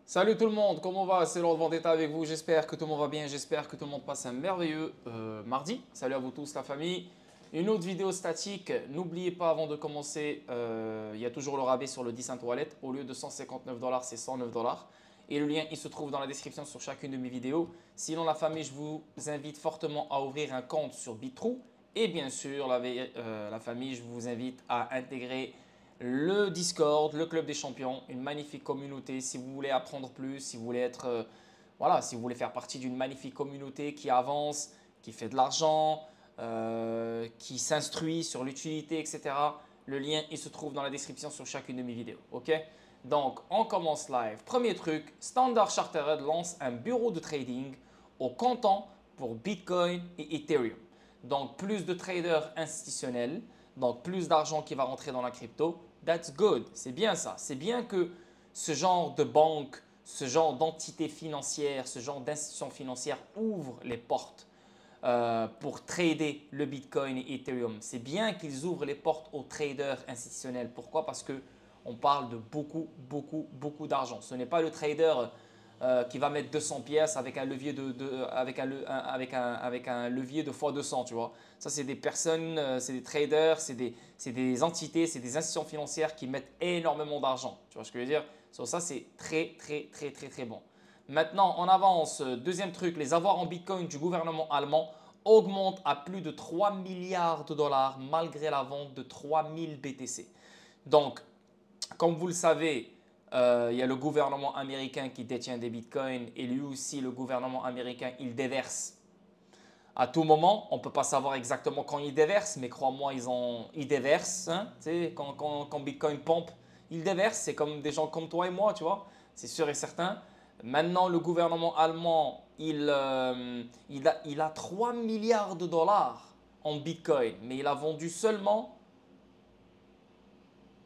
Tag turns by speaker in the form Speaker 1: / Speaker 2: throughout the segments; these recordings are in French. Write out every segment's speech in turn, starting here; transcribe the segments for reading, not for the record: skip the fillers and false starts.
Speaker 1: Salut tout le monde, comment va? C'est Lord Vendetta avec vous. J'espère que tout le monde va bien. J'espère que tout le monde passe un merveilleux mardi. Salut à vous tous, la famille. Une autre vidéo statique. N'oubliez pas avant de commencer, il y a toujours le rabais sur le 10 cent wallet. Au lieu de 159 $, c'est 109 $. Et le lien, il se trouve dans la description sur chacune de mes vidéos. Sinon, la famille, je vous invite fortement à ouvrir un compte sur Bitrou. Et bien sûr, la famille, je vous invite à intégrer le Discord, le Club des Champions, une magnifique communauté. Si vous voulez apprendre plus, si vous voulez être, voilà, si vous voulez faire partie d'une magnifique communauté qui avance, qui fait de l'argent, qui s'instruit sur l'utilité, etc. Le lien, il se trouve dans la description sur chacune de mes vidéos. Ok? Donc, on commence live. Premier truc, Standard Chartered lance un bureau de trading au comptant pour Bitcoin et Ethereum. Donc, plus de traders institutionnels, donc plus d'argent qui va rentrer dans la crypto. That's good, c'est bien ça. C'est bien que ce genre de banque, ce genre d'entité financière, ce genre d'institution financière ouvre les portes pour trader le Bitcoin et Ethereum. C'est bien qu'ils ouvrent les portes aux traders institutionnels. Pourquoi? Parce qu'on parle de beaucoup d'argent. Ce n'est pas le trader qui va mettre 200 pièces avec un levier avec un levier de fois 200, tu vois. Ça, c'est des personnes, c'est des traders, c'est des entités, c'est des institutions financières qui mettent énormément d'argent. Tu vois ce que je veux dire? So, ça, c'est très bon. Maintenant, on avance. Deuxième truc, les avoirs en Bitcoin du gouvernement allemand augmentent à plus de 3 milliards de dollars malgré la vente de 3000 BTC. Donc, comme vous le savez, il y a le gouvernement américain qui détient des bitcoins et lui aussi, le gouvernement américain, il déverse. À tout moment, on ne peut pas savoir exactement quand il déverse, mais crois-moi, ils déversent. Hein, tu sais, quand Bitcoin pompe, ils déversent. C'est comme des gens comme toi et moi, tu vois. C'est sûr et certain. Maintenant, le gouvernement allemand, il a 3 milliards de dollars en Bitcoin, mais il a vendu seulement,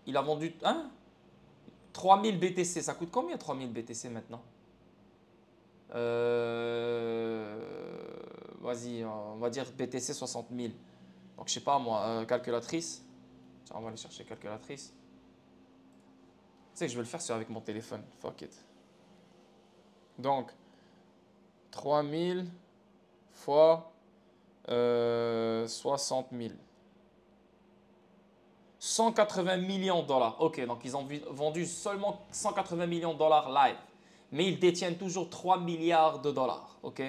Speaker 1: il a vendu, hein, 3000 BTC. Ça coûte combien 3000 BTC maintenant? Vas-y, on va dire BTC 60 000. Donc, je sais pas moi, calculatrice. Tiens, on va aller chercher calculatrice. Tu sais que je vais le faire avec mon téléphone. Fuck it. Donc, 3000 fois 60 000. 180 millions de dollars. Ok, donc ils ont vendu seulement 180 millions de dollars live. Mais ils détiennent toujours 3 milliards de dollars, ok,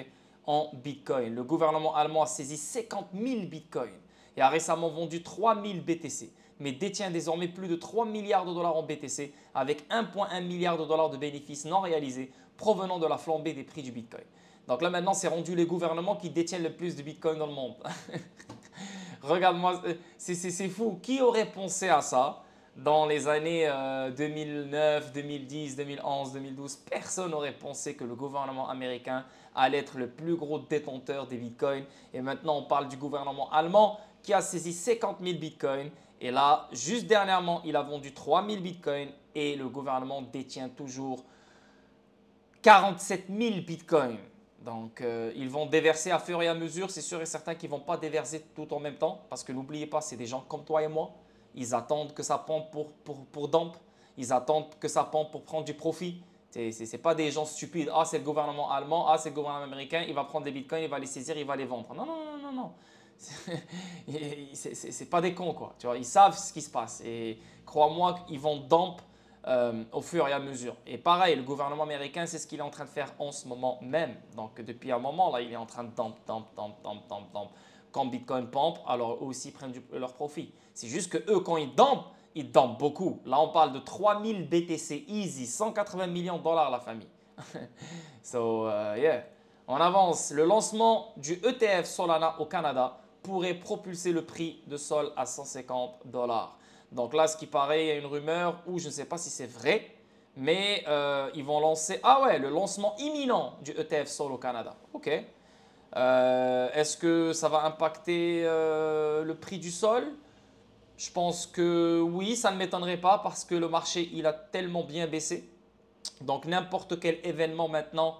Speaker 1: en Bitcoin. Le gouvernement allemand a saisi 50 000 Bitcoins et a récemment vendu 3 000 BTC, mais détient désormais plus de 3 milliards de dollars en BTC avec 1,1 milliard de dollars de bénéfices non réalisés provenant de la flambée des prix du Bitcoin. Donc là maintenant, c'est rendu les gouvernements qui détiennent le plus de Bitcoin dans le monde. Regarde-moi, c'est fou. Qui aurait pensé à ça dans les années 2009, 2010, 2011, 2012? Personne n'aurait pensé que le gouvernement américain allait être le plus gros détenteur des bitcoins. Et maintenant, on parle du gouvernement allemand qui a saisi 50 000 bitcoins. Et là, juste dernièrement, il a vendu 3 000 bitcoins et le gouvernement détient toujours 47 000 bitcoins. Donc, ils vont déverser à fur et à mesure. C'est sûr et certain qu'ils ne vont pas déverser tout en même temps. Parce que n'oubliez pas, c'est des gens comme toi et moi. Ils attendent que ça pompe pour dump. Ils attendent que ça pompe pour prendre du profit. Ce n'est pas des gens stupides. Ah, c'est le gouvernement allemand. Ah, c'est le gouvernement américain. Il va prendre des bitcoins, il va les saisir, il va les vendre. Non, non, non, non, non. C'est pas des cons, quoi. Tu vois, ils savent ce qui se passe. Et crois-moi, ils vont dump au fur et à mesure. Et pareil, le gouvernement américain, c'est ce qu'il est en train de faire en ce moment même. Donc, depuis un moment, là, il est en train de dump. Quand Bitcoin pompe, alors eux aussi prennent leur profit. C'est juste que eux, quand ils dumpent beaucoup. Là, on parle de 3000 BTC easy, 180 millions de dollars la famille. So, yeah. On avance. Le lancement du ETF Solana au Canada pourrait propulser le prix de Sol à 150 $. Donc là, ce qui paraît, il y a une rumeur où je ne sais pas si c'est vrai, mais ils vont lancer… Ah ouais, le lancement imminent du ETF Sol au Canada. Ok. Est-ce que ça va impacter le prix du Sol? Je pense que oui, ça ne m'étonnerait pas parce que le marché, il a tellement bien baissé. Donc n'importe quel événement maintenant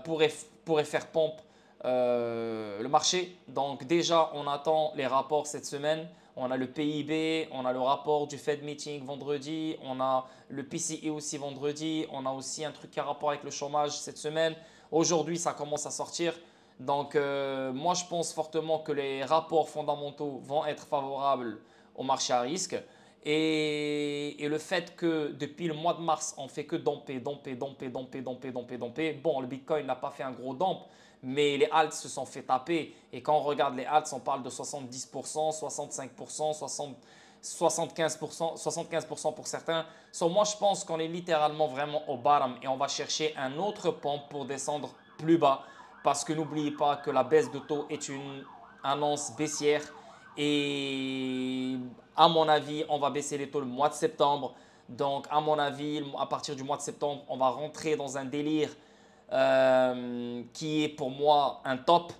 Speaker 1: pourrait faire pompe le marché. Donc déjà, on attend les rapports cette semaine. On a le PIB, on a le rapport du Fed Meeting vendredi, on a le PCE aussi vendredi, on a aussi un truc qui a rapport avec le chômage cette semaine. Aujourd'hui, ça commence à sortir. Donc, moi, je pense fortement que les rapports fondamentaux vont être favorables au marché à risque. Et le fait que depuis le mois de mars, on fait que domper. Bon, le Bitcoin n'a pas fait un gros dump, mais les alts se sont fait taper. Et quand on regarde les alts, on parle de 70%, 65%, 75% pour certains. Moi, je pense qu'on est littéralement vraiment au bottom et on va chercher un autre pump pour descendre plus bas. Parce que n'oubliez pas que la baisse de taux est une annonce baissière. Et à mon avis, on va baisser les taux le mois de septembre. Donc, à mon avis, à partir du mois de septembre, on va rentrer dans un délire qui est pour moi un top.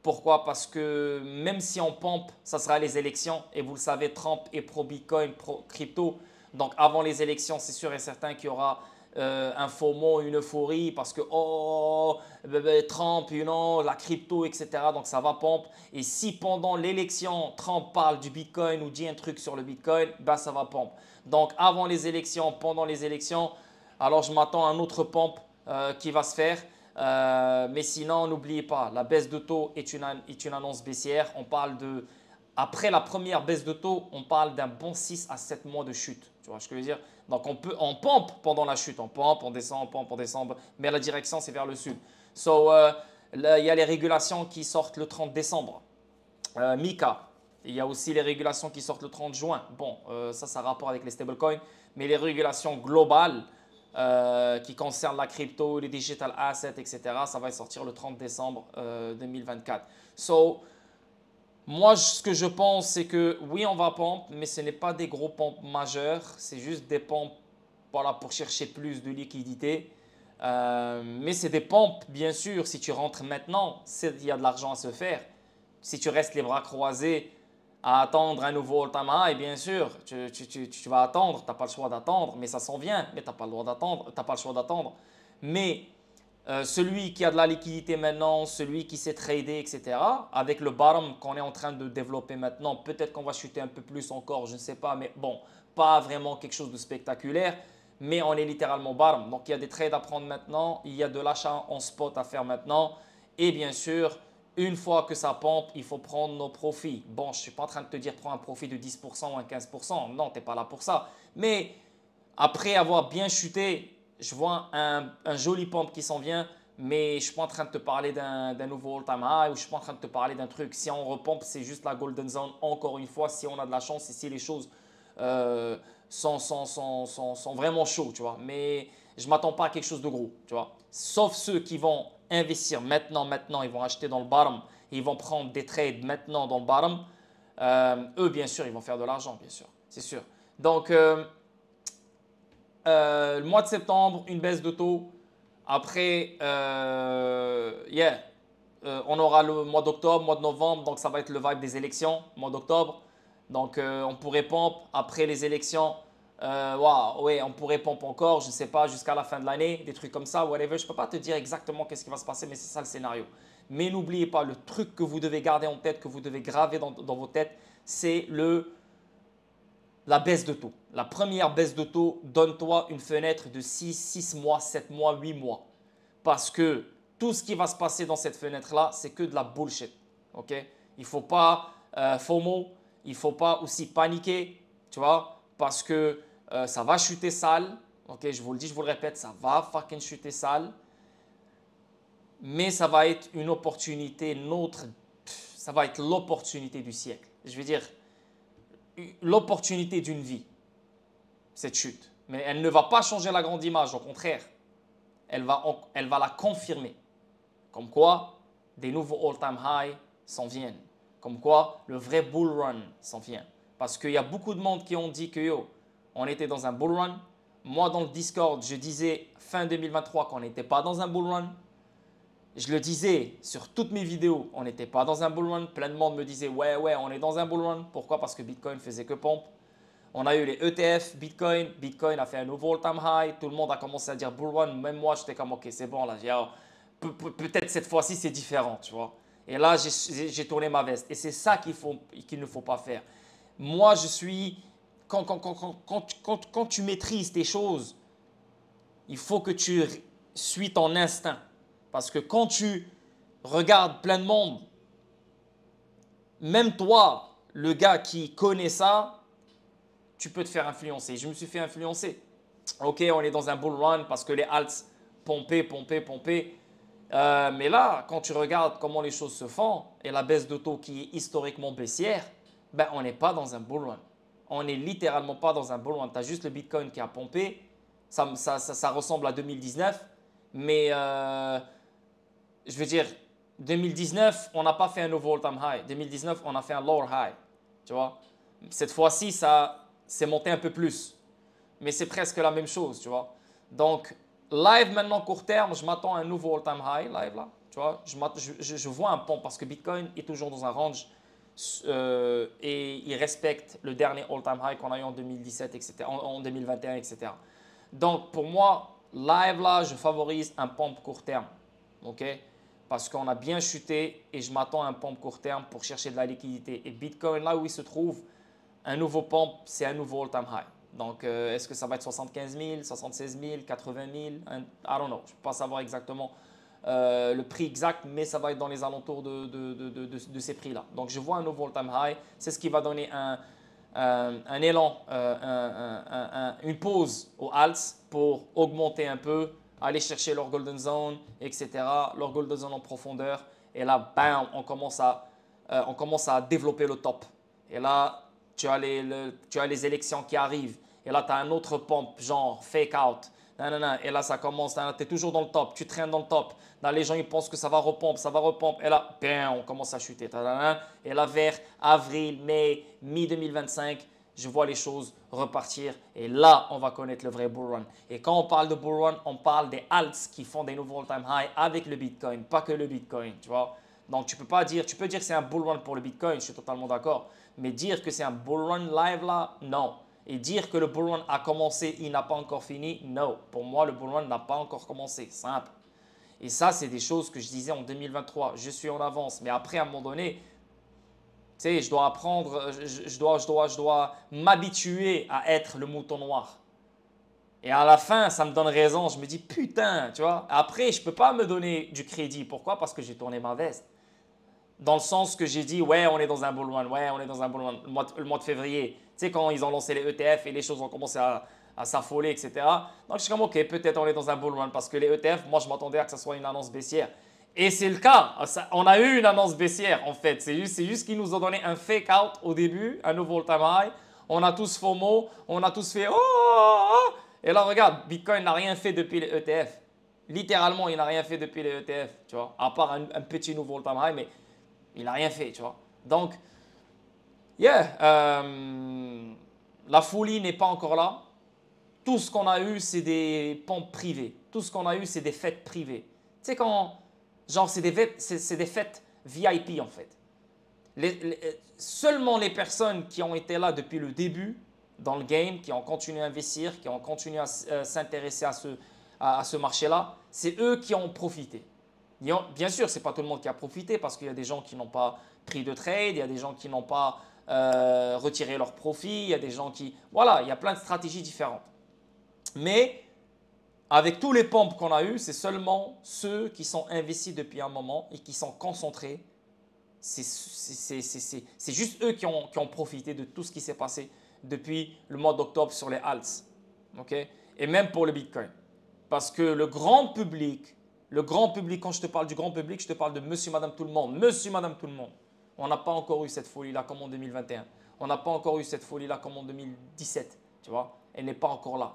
Speaker 1: Pourquoi? Parce que même si on pompe, ça sera les élections. Et vous le savez, Trump est pro-Bitcoin, pro-crypto. Donc, avant les élections, c'est sûr et certain qu'il y aura un FOMO, une euphorie parce que oh, Trump, la crypto, etc. Donc ça va pompe. Et si pendant l'élection, Trump parle du Bitcoin ou dit un truc sur le Bitcoin, bah ça va pompe. Donc avant les élections, pendant les élections, alors je m'attends à un autre pompe qui va se faire. Mais sinon, n'oubliez pas, la baisse de taux est une annonce baissière. On parle de, après la première baisse de taux, on parle d'un bon 6 à 7 mois de chute. Tu vois ce que je veux dire? Donc on pompe pendant la chute, on pompe, on descend, on pompe, on descend, mais la direction c'est vers le sud. Là, il y a les régulations qui sortent le 30 décembre. MiCA, il y a aussi les régulations qui sortent le 30 juin. Bon, ça a rapport avec les stablecoins, mais les régulations globales qui concernent la crypto, les digital assets, etc., ça va sortir le 30 décembre 2024. Moi, ce que je pense, c'est que oui, on va pompe, mais ce n'est pas des gros pompes majeurs. C'est juste des pompes voilà, pour chercher plus de liquidité. Mais c'est des pompes, bien sûr, si tu rentres maintenant, il y a de l'argent à se faire. Si tu restes les bras croisés à attendre un nouveau all-time high, bien sûr, tu vas attendre. Tu n'as pas le choix d'attendre, mais ça s'en vient. Mais tu n'as pas le droit d'attendre, tu n'as pas le choix d'attendre. Mais celui qui a de la liquidité maintenant, celui qui sait trader, etc., avec le bottom qu'on est en train de développer maintenant, peut-être qu'on va chuter un peu plus encore, je ne sais pas, mais bon, pas vraiment quelque chose de spectaculaire, mais on est littéralement bottom. Donc, il y a des trades à prendre maintenant, il y a de l'achat en spot à faire maintenant, et bien sûr, une fois que ça pompe, il faut prendre nos profits. Bon, je ne suis pas en train de te dire prends un profit de 10% ou un 15%, non, tu n'es pas là pour ça. Mais après avoir bien chuté, je vois un joli pump qui s'en vient, mais je ne suis pas en train de te parler d'un nouveau all-time high ou je ne suis pas en train de te parler d'un truc. Si on repompe, c'est juste la golden zone, encore une fois, si on a de la chance et si les choses sont vraiment chaudes, tu vois. Mais je ne m'attends pas à quelque chose de gros, tu vois. Sauf ceux qui vont investir maintenant, ils vont acheter dans le bottom, ils vont prendre des trades maintenant dans le bottom. Eux, bien sûr, ils vont faire de l'argent, bien sûr, c'est sûr. Donc, le mois de septembre, une baisse de taux. Après, on aura le mois d'octobre, mois de novembre, donc ça va être le vibe des élections, mois d'octobre. Donc, on pourrait pompe après les élections. Ouais, on pourrait pompe encore, je ne sais pas, jusqu'à la fin de l'année, des trucs comme ça, whatever. Je ne peux pas te dire exactement qu'est-ce qui va se passer, mais c'est ça le scénario. Mais n'oubliez pas, le truc que vous devez garder en tête, que vous devez graver dans vos têtes, c'est la baisse de taux. La première baisse de taux, donne-toi une fenêtre de 6 mois, 7 mois, 8 mois. Parce que tout ce qui va se passer dans cette fenêtre-là, c'est que de la bullshit. Okay? Il ne faut pas FOMO, il ne faut pas aussi paniquer, tu vois, parce que ça va chuter sale. Okay? Je vous le dis, je vous le répète, ça va fucking chuter sale. Mais ça va être une opportunité, ça va être l'opportunité du siècle. Je veux dire, l'opportunité d'une vie, cette chute. Mais elle ne va pas changer la grande image, au contraire. Elle va la confirmer. Comme quoi, des nouveaux all-time high s'en viennent. Comme quoi, le vrai bull run s'en vient. Parce qu'il y a beaucoup de monde qui ont dit que on était dans un bull run. Moi, dans le Discord, je disais fin 2023 qu'on n'était pas dans un bull run. Je le disais sur toutes mes vidéos, on n'était pas dans un bull run. Plein de monde me disait ouais, on est dans un bull run. Pourquoi? Parce que Bitcoin faisait que pompe. On a eu les ETF, Bitcoin. Bitcoin a fait un nouveau all-time high. Tout le monde a commencé à dire bull run. Même moi, j'étais comme ok, c'est bon là. Peut-être cette fois-ci, c'est différent, tu vois. Et là, j'ai tourné ma veste. Et c'est ça qu'il ne faut pas faire. Moi, je suis... Quand tu maîtrises tes choses, il faut que tu suis ton instinct. Parce que quand tu regardes plein de monde, même toi, le gars qui connaît ça, tu peux te faire influencer. Je me suis fait influencer. Ok, on est dans un bull run parce que les alts pompaient, pompaient, pompaient. Mais là, quand tu regardes comment les choses se font et la baisse de taux qui est historiquement baissière, ben, on n'est pas dans un bull run. On n'est littéralement pas dans un bull run. Tu as juste le Bitcoin qui a pompé. Ça ressemble à 2019. Mais je veux dire, 2019, on n'a pas fait un nouveau all-time high. 2019, on a fait un lower high. Tu vois? Cette fois-ci, ça s'est monté un peu plus. Mais c'est presque la même chose, tu vois. Donc, live maintenant, court terme, je m'attends à un nouveau all-time high, live là. Tu vois, je vois un pont parce que Bitcoin est toujours dans un range et il respecte le dernier all-time high qu'on a eu en 2017, etc., en 2021, etc. Donc, pour moi, live là, je favorise un pump court terme. OK? Parce qu'on a bien chuté et je m'attends à un pump court terme pour chercher de la liquidité. Et Bitcoin, là où il se trouve, un nouveau pump, c'est un nouveau all-time high. Donc, est-ce que ça va être 75 000, 76 000, 80 000? I don't know. Je ne peux pas savoir exactement le prix exact, mais ça va être dans les alentours de ces prix-là. Donc, je vois un nouveau all-time high. C'est ce qui va donner un élan, une pause aux alts pour augmenter un peu, aller chercher leur golden zone, etc. Leur golden zone en profondeur. Et là, bam, on commence à développer le top. Et là, tu as les élections qui arrivent. Et là, tu as un autre pump, genre fake out. Nanana. Et là, ça commence. Tu es toujours dans le top. Tu traînes dans le top. Là, les gens, ils pensent que ça va repomper, ça va repomper. Et là, bam, on commence à chuter. Et là, vers avril, mai, mi-2025, je vois les choses repartir. Et là, on va connaître le vrai bull run. Et quand on parle de bull run, on parle des alts qui font des nouveaux all-time high avec le Bitcoin, pas que le Bitcoin, tu vois. Donc, tu peux dire que c'est un bull run pour le Bitcoin, je suis totalement d'accord. Mais dire que c'est un bull run live là, non. Et dire que le bull run a commencé, il n'a pas encore fini, non. Pour moi, le bull run n'a pas encore commencé, simple. Et ça, c'est des choses que je disais en 2023. Je suis en avance, mais après, à un moment donné, tu sais, je dois apprendre, je dois m'habituer à être le mouton noir. Et à la fin, ça me donne raison. Je me dis, putain, tu vois. Après, je ne peux pas me donner du crédit. Pourquoi? Parce que j'ai tourné ma veste. Dans le sens que j'ai dit, ouais, on est dans un bull run, ouais, on est dans un bull run, le mois de février. Tu sais, quand ils ont lancé les ETF et les choses ont commencé à s'affoler, etc. Donc, je suis comme, ok, peut-être on est dans un bull run parce que les ETF, moi, je m'attendais à que ce soit une annonce baissière. Et c'est le cas. On a eu une annonce baissière, en fait. C'est juste qu'ils nous ont donné un fake out au début, un nouveau all-time high. On a tous FOMO, on a tous fait, oh, oh, oh. Et là, regarde, Bitcoin n'a rien fait depuis les ETF. Littéralement, il n'a rien fait depuis les ETF, tu vois. À part un petit nouveau all-time high, mais il n'a rien fait, tu vois. Donc, yeah, la folie n'est pas encore là. Tout ce qu'on a eu, c'est des pompes privées. Tout ce qu'on a eu, c'est des fêtes privées. Tu sais, genre, c'est des fêtes VIP, en fait. Seulement les personnes qui ont été là depuis le début dans le game, qui ont continué à investir, qui ont continué à s'intéresser à ce marché-là, c'est eux qui ont profité. Bien sûr, ce n'est pas tout le monde qui a profité parce qu'il y a des gens qui n'ont pas pris de trade, il y a des gens qui n'ont pas retiré leur profit, il y a des gens qui... Voilà, il y a plein de stratégies différentes. Mais avec tous les pompes qu'on a eus, c'est seulement ceux qui sont investis depuis un moment et qui sont concentrés. C'est juste eux qui ont profité de tout ce qui s'est passé depuis le mois d'octobre sur les alts. Okay? Et même pour le Bitcoin. Parce que le grand public, quand je te parle du grand public, je te parle de monsieur, madame, tout le monde. Monsieur, madame, tout le monde. On n'a pas encore eu cette folie-là comme en 2021. On n'a pas encore eu cette folie-là comme en 2017. Tu vois, elle n'est pas encore là.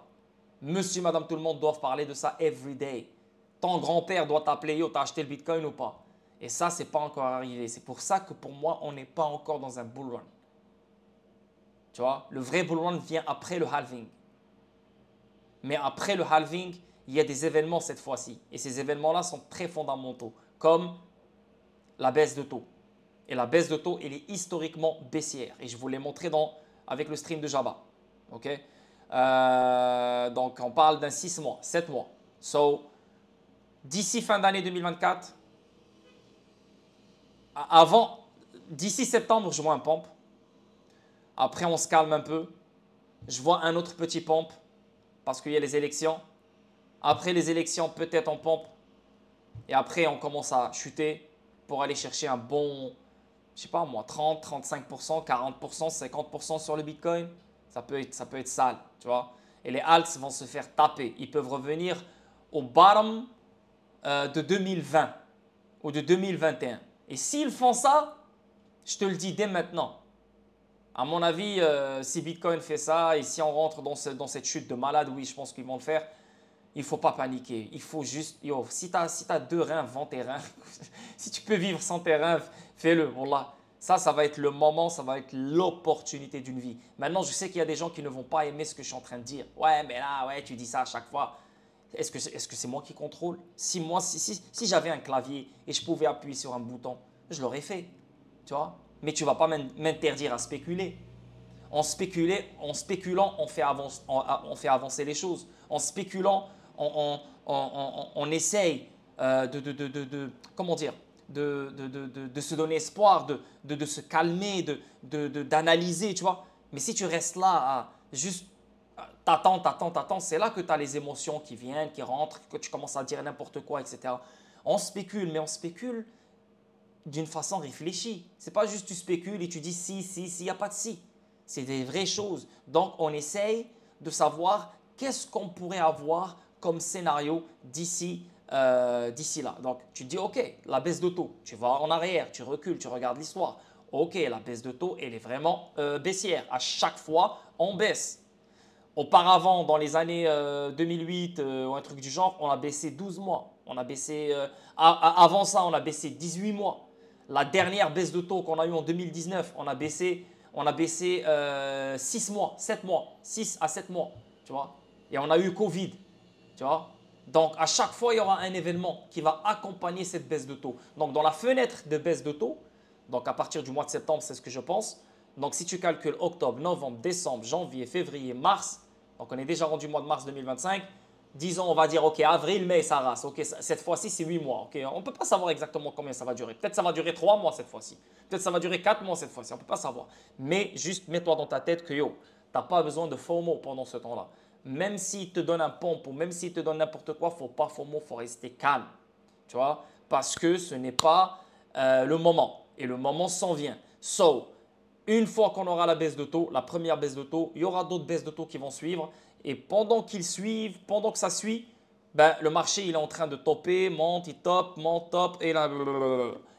Speaker 1: Monsieur, madame, tout le monde doivent parler de ça every day. Ton grand-père doit t'appeler, yo, t'as acheté le Bitcoin ou pas? Et ça, ce n'est pas encore arrivé. C'est pour ça que pour moi, on n'est pas encore dans un bull run. Tu vois, le vrai bull run vient après le halving. Mais après le halving, il y a des événements cette fois-ci. Et ces événements-là sont très fondamentaux, comme la baisse de taux. Et la baisse de taux, elle est historiquement baissière. Et je vous l'ai montré avec le stream de Jabba. Okay? Donc, on parle d'un 6 mois, 7 mois. So, d'ici fin d'année 2024, d'ici septembre, je vois un pump. Après, on se calme un peu. Je vois un autre petit pompe parce qu'il y a les élections. Après les élections, peut-être on pompe. Et après, on commence à chuter pour aller chercher un bon, je sais pas moi, 30, 35%, 40%, 50% sur le Bitcoin. Ça peut être sale, tu vois. Et les alts vont se faire taper. Ils peuvent revenir au bottom de 2020 ou de 2021. Et s'ils font ça, je te le dis dès maintenant. À mon avis, si Bitcoin fait ça et si on rentre dans cette chute de malade, oui, je pense qu'ils vont le faire. Il ne faut pas paniquer. Il faut juste, yo, si tu as deux reins, vends tes reins. Si tu peux vivre sans tes reins, fais-le. Wallah. Ça va être le moment, ça va être l'opportunité d'une vie. Maintenant, je sais qu'il y a des gens qui ne vont pas aimer ce que je suis en train de dire. Ouais, mais là, ouais, tu dis ça à chaque fois. Est-ce que c'est moi qui contrôle? Si j'avais un clavier et je pouvais appuyer sur un bouton, je l'aurais fait. Tu vois? Mais tu ne vas pas m'interdire à spéculer. En spéculant, on fait avancer les choses. En spéculant, on essaye comment dire, de se donner espoir, de se calmer, d'analyser, tu vois. Mais si tu restes là à juste t'attends, c'est là que tu as les émotions qui viennent, qui rentrent, que tu commences à dire n'importe quoi, etc. On spécule, mais on spécule d'une façon réfléchie. C'est pas juste tu spécules et tu dis si, il n'y a pas de si. C'est des vraies choses. Donc, on essaye de savoir qu'est-ce qu'on pourrait avoir comme scénario d'ici là. Donc, tu dis, OK, la baisse de taux, tu vas en arrière, tu recules, tu regardes l'histoire. OK, la baisse de taux, elle est vraiment baissière. À chaque fois, on baisse. Auparavant, dans les années 2008 ou un truc du genre, on a baissé 12 mois. On a baissé, avant ça, on a baissé 18 mois. La dernière baisse de taux qu'on a eue en 2019, on a baissé 6 mois, 7 mois, 6 à 7 mois, tu vois. Et on a eu Covid, tu vois. Donc, à chaque fois, il y aura un événement qui va accompagner cette baisse de taux. Donc, dans la fenêtre de baisse de taux, donc à partir du mois de septembre, c'est ce que je pense. Donc, si tu calcules octobre, novembre, décembre, janvier, février, mars, donc on est déjà rendu au mois de mars 2025, disons, on va dire, OK, avril, mai, ça rase. OK, cette fois-ci, c'est 8 mois. OK, on ne peut pas savoir exactement combien ça va durer. Peut-être ça va durer 3 mois cette fois-ci. Peut-être ça va durer 4 mois cette fois-ci. On ne peut pas savoir. Mais juste mets-toi dans ta tête que yo, tu n'as pas besoin de FOMO pendant ce temps-là. Même s'il te donne un pompe ou même s'il te donne n'importe quoi, il ne faut pas FOMO, il faut rester calme. Tu vois, parce que ce n'est pas le moment. Et le moment s'en vient. So, une fois qu'on aura la baisse de taux, la première baisse de taux, il y aura d'autres baisses de taux qui vont suivre. Et pendant qu'ils suivent, pendant que ça suit, ben, le marché il est en train de topper, monte, il top, monte, top. Et là,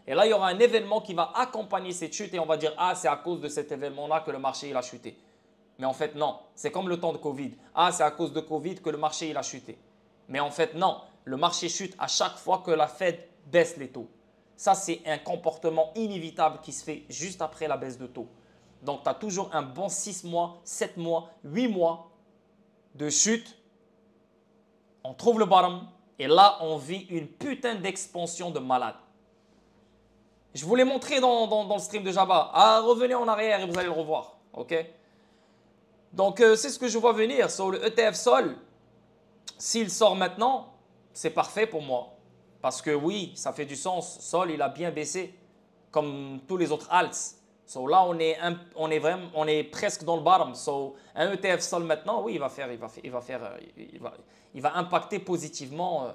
Speaker 1: il y aura un événement qui va accompagner cette chute et on va dire, ah, c'est à cause de cet événement-là que le marché il a chuté. Mais en fait, non. C'est comme le temps de Covid. Ah, c'est à cause de Covid que le marché il a chuté. Mais en fait, non. Le marché chute à chaque fois que la Fed baisse les taux. Ça, c'est un comportement inévitable qui se fait juste après la baisse de taux. Donc, tu as toujours un bon 6 mois, 7 mois, 8 mois de chute. On trouve le bottom et là, on vit une putain d'expansion de malade. Je vous l'ai montré dans le stream de Jabba. Ah, revenez en arrière et vous allez le revoir. OK? Donc, c'est ce que je vois venir. Sur le ETF Sol, s'il sort maintenant, c'est parfait pour moi. Parce que oui, ça fait du sens. Sol, il a bien baissé, comme tous les autres alts. So là, on est presque dans le bottom. So, un ETF Sol maintenant, oui, il va impacter positivement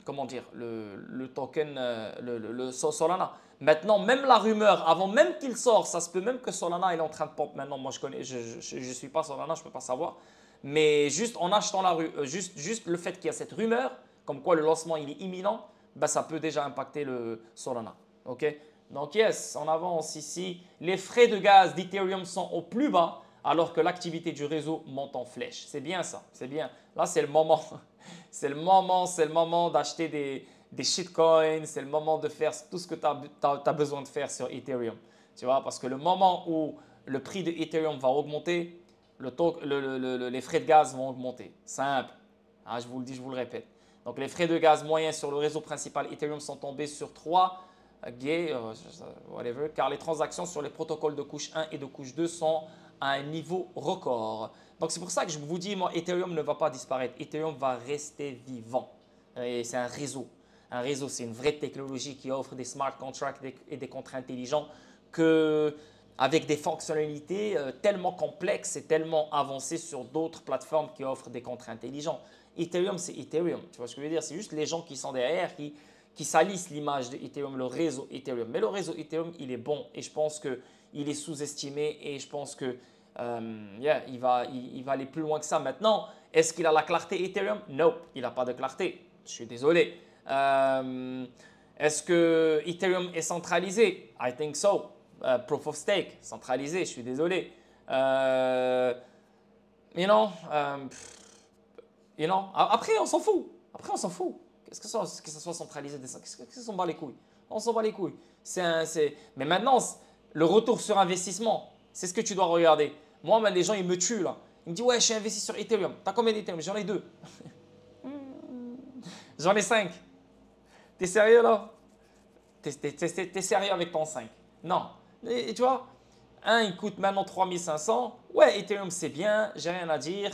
Speaker 1: comment dire, le token, le Solana. Maintenant, même la rumeur, avant même qu'il sorte, ça se peut même que Solana il est en train de pop maintenant. Moi, je suis pas Solana, je peux pas savoir. Mais juste en achetant juste le fait qu'il y a cette rumeur, comme quoi le lancement il est imminent, ben, ça peut déjà impacter le Solana. Ok? Donc yes, on avance ici. Les frais de gaz d'Ethereum sont au plus bas alors que l'activité du réseau monte en flèche. C'est bien ça, c'est bien. Là, c'est le moment. C'est le moment d'acheter des shitcoins. C'est le moment de faire tout ce que tu as besoin de faire sur Ethereum. Tu vois, parce que le moment où le prix de Ethereum va augmenter, les frais de gaz vont augmenter. Simple. Ah, je vous le dis, je vous le répète. Donc, les frais de gaz moyens sur le réseau principal Ethereum sont tombés sur 3 whatever, car les transactions sur les protocoles de couche 1 et de couche 2 sont à un niveau record. Donc, c'est pour ça que je vous dis, moi, Ethereum ne va pas disparaître. Ethereum va rester vivant. Et c'est un réseau. Un réseau, c'est une vraie technologie qui offre des smart contracts et des contrats intelligents que avec des fonctionnalités tellement complexes et tellement avancées sur d'autres plateformes qui offrent des contrats intelligents. Ethereum, c'est Ethereum. Tu vois ce que je veux dire? C'est juste les gens qui sont derrière qui salissent l'image de Ethereum, le réseau Ethereum. Mais le réseau Ethereum, il est bon et je pense qu'il est sous-estimé et je pense que il va aller plus loin que ça. Maintenant, est-ce qu'il a la clarté Ethereum? Non, il n'a pas de clarté. Je suis désolé. Est-ce que Ethereum est centralisé? I think so. Proof of stake, centralisé, je suis désolé. You know, après, on s'en fout. Après, on s'en fout. Qu'est-ce que ça soit centralisé? Qu'est-ce que ça s'en bat les couilles? On s'en bat les couilles. Mais maintenant, le retour sur investissement, c'est ce que tu dois regarder. Moi, les gens, ils me tuent là. Ils me disent, ouais, je suis investi sur Ethereum. T'as combien d'Ethereum? J'en ai 2. J'en ai 5. T'es sérieux là? T'es sérieux avec ton 5? Non. Et tu vois, un, il coûte maintenant 3500. Ouais, Ethereum, c'est bien, j'ai rien à dire.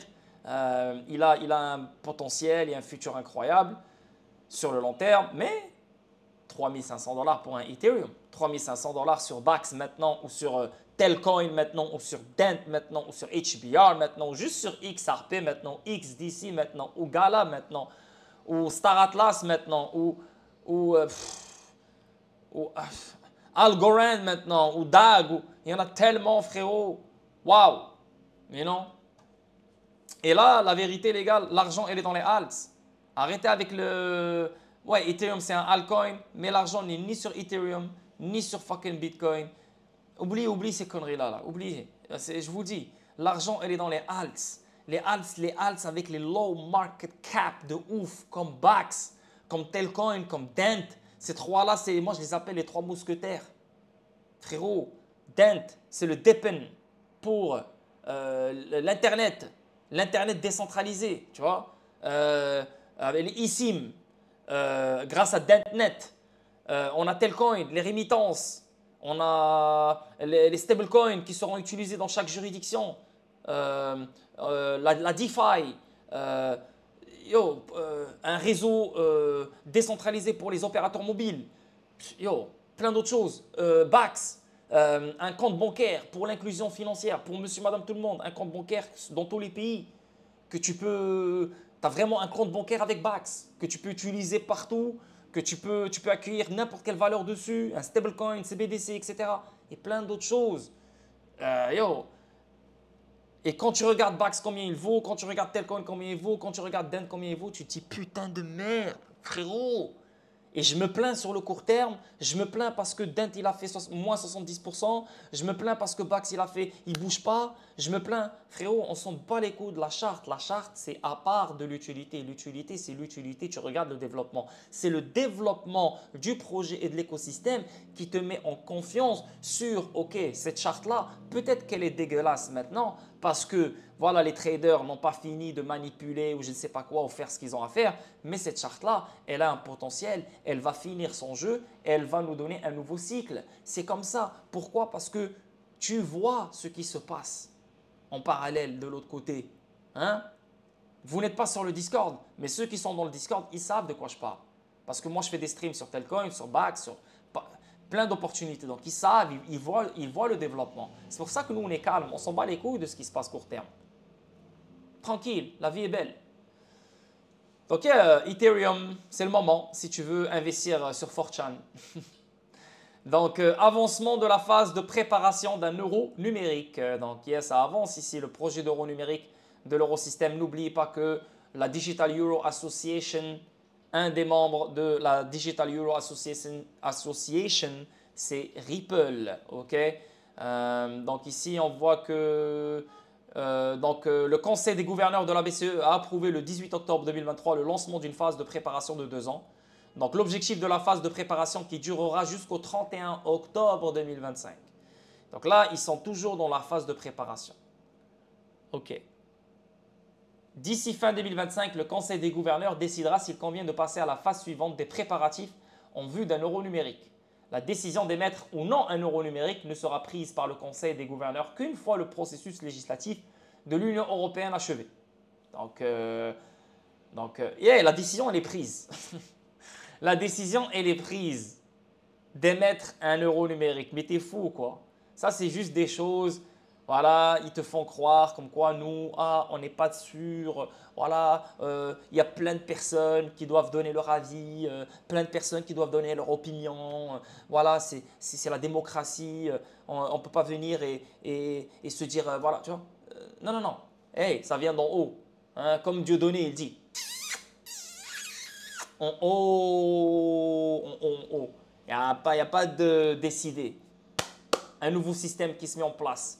Speaker 1: Il a un potentiel et un futur incroyable sur le long terme, mais 3500 $ pour un Ethereum, 3500 $ sur Bax maintenant ou sur Telcoin maintenant ou sur Dent maintenant ou sur HBR maintenant ou juste sur XRP maintenant, XDC maintenant ou Gala maintenant ou Star Atlas maintenant ou Algorand maintenant ou DAG. Il y en a tellement, frérot. Waouh! Mais non. Et là, la vérité, les gars, l'argent, elle est dans les alts. Arrêtez avec le... Ouais, Ethereum, c'est un altcoin, mais l'argent n'est ni sur Ethereum, ni sur fucking Bitcoin. Oubliez ces conneries-là. Là. Oubliez. Je vous dis, l'argent, elle est dans les alts. Les alts avec les low market cap de ouf, comme Bax, comme Telcoin, comme Dent. Ces trois-là, moi, je les appelle les trois mousquetaires. Frérot, Dent, c'est le Depen pour l'Internet. L'Internet décentralisé, tu vois. Avec les eSIM, grâce à DentNet. On a Telcoin, les remittances. On a les stablecoins qui seront utilisés dans chaque juridiction. La DeFi. Un réseau décentralisé pour les opérateurs mobiles. Plein d'autres choses. Bax, un compte bancaire pour l'inclusion financière, pour monsieur, madame, tout le monde. Un compte bancaire dans tous les pays que tu peux... Tu as vraiment un compte bancaire avec Bax que tu peux utiliser partout, que tu peux accueillir n'importe quelle valeur dessus, un stablecoin, CBDC, etc. Et plein d'autres choses. Et quand tu regardes Bax combien il vaut, quand tu regardes Telcoin combien il vaut, quand tu regardes Dent combien il vaut, tu te dis putain de merde, frérot. Et je me plains sur le court terme, je me plains parce que Dent il a fait moins 70%, je me plains parce que Bax il bouge pas, je me plains. Frérot, on s'en bat les coups de la charte. La charte, c'est à part de l'utilité. L'utilité, c'est l'utilité, tu regardes le développement. C'est le développement du projet et de l'écosystème qui te met en confiance sur, ok, cette charte-là, peut-être qu'elle est dégueulasse maintenant parce que voilà, les traders n'ont pas fini de manipuler ou je ne sais pas quoi ou faire ce qu'ils ont à faire, mais cette charte-là, elle a un potentiel, elle va finir son jeu, elle va nous donner un nouveau cycle. C'est comme ça. Pourquoi? Parce que tu vois ce qui se passe en parallèle de l'autre côté. Hein? Vous n'êtes pas sur le Discord, mais ceux qui sont dans le Discord, ils savent de quoi je parle. Parce que moi, je fais des streams sur Telcoin, sur Bax, sur plein d'opportunités. Donc, ils savent, ils voient le développement. C'est pour ça que nous, on est calme. On s'en bat les couilles de ce qui se passe court terme. Tranquille, la vie est belle. Donc, Ethereum, c'est le moment si tu veux investir sur 4chan. Donc, avancement de la phase de préparation d'un euro numérique. Donc, ça avance ici, le projet d'euro numérique de l'eurosystème. N'oubliez pas que la Digital Euro Association, un des membres de la Digital Euro Association, c'est Ripple. Okay? Donc, ici, on voit que le Conseil des gouverneurs de la BCE a approuvé le 18 octobre 2023 le lancement d'une phase de préparation de 2 ans. Donc, l'objectif de la phase de préparation qui durera jusqu'au 31 octobre 2025. Donc là, ils sont toujours dans la phase de préparation. OK. D'ici fin 2025, le Conseil des gouverneurs décidera s'il convient de passer à la phase suivante des préparatifs en vue d'un euro numérique. La décision d'émettre ou non un euro numérique ne sera prise par le Conseil des gouverneurs qu'une fois le processus législatif de l'Union européenne achevé. Donc, la décision, elle est prise. La décision, elle est prise d'émettre un euro numérique. Mais t'es fou, quoi. Ça, c'est juste des choses, voilà, ils te font croire comme quoi nous, on n'est pas sûr, voilà, il y a plein de personnes qui doivent donner leur avis, plein de personnes qui doivent donner leur opinion, voilà, c'est la démocratie, on ne peut pas venir et se dire, voilà, tu vois, non, non, non, hey, ça vient d'en haut, hein, comme Dieudonné, il dit, en haut, en haut, il n'y a pas de décider, un nouveau système qui se met en place.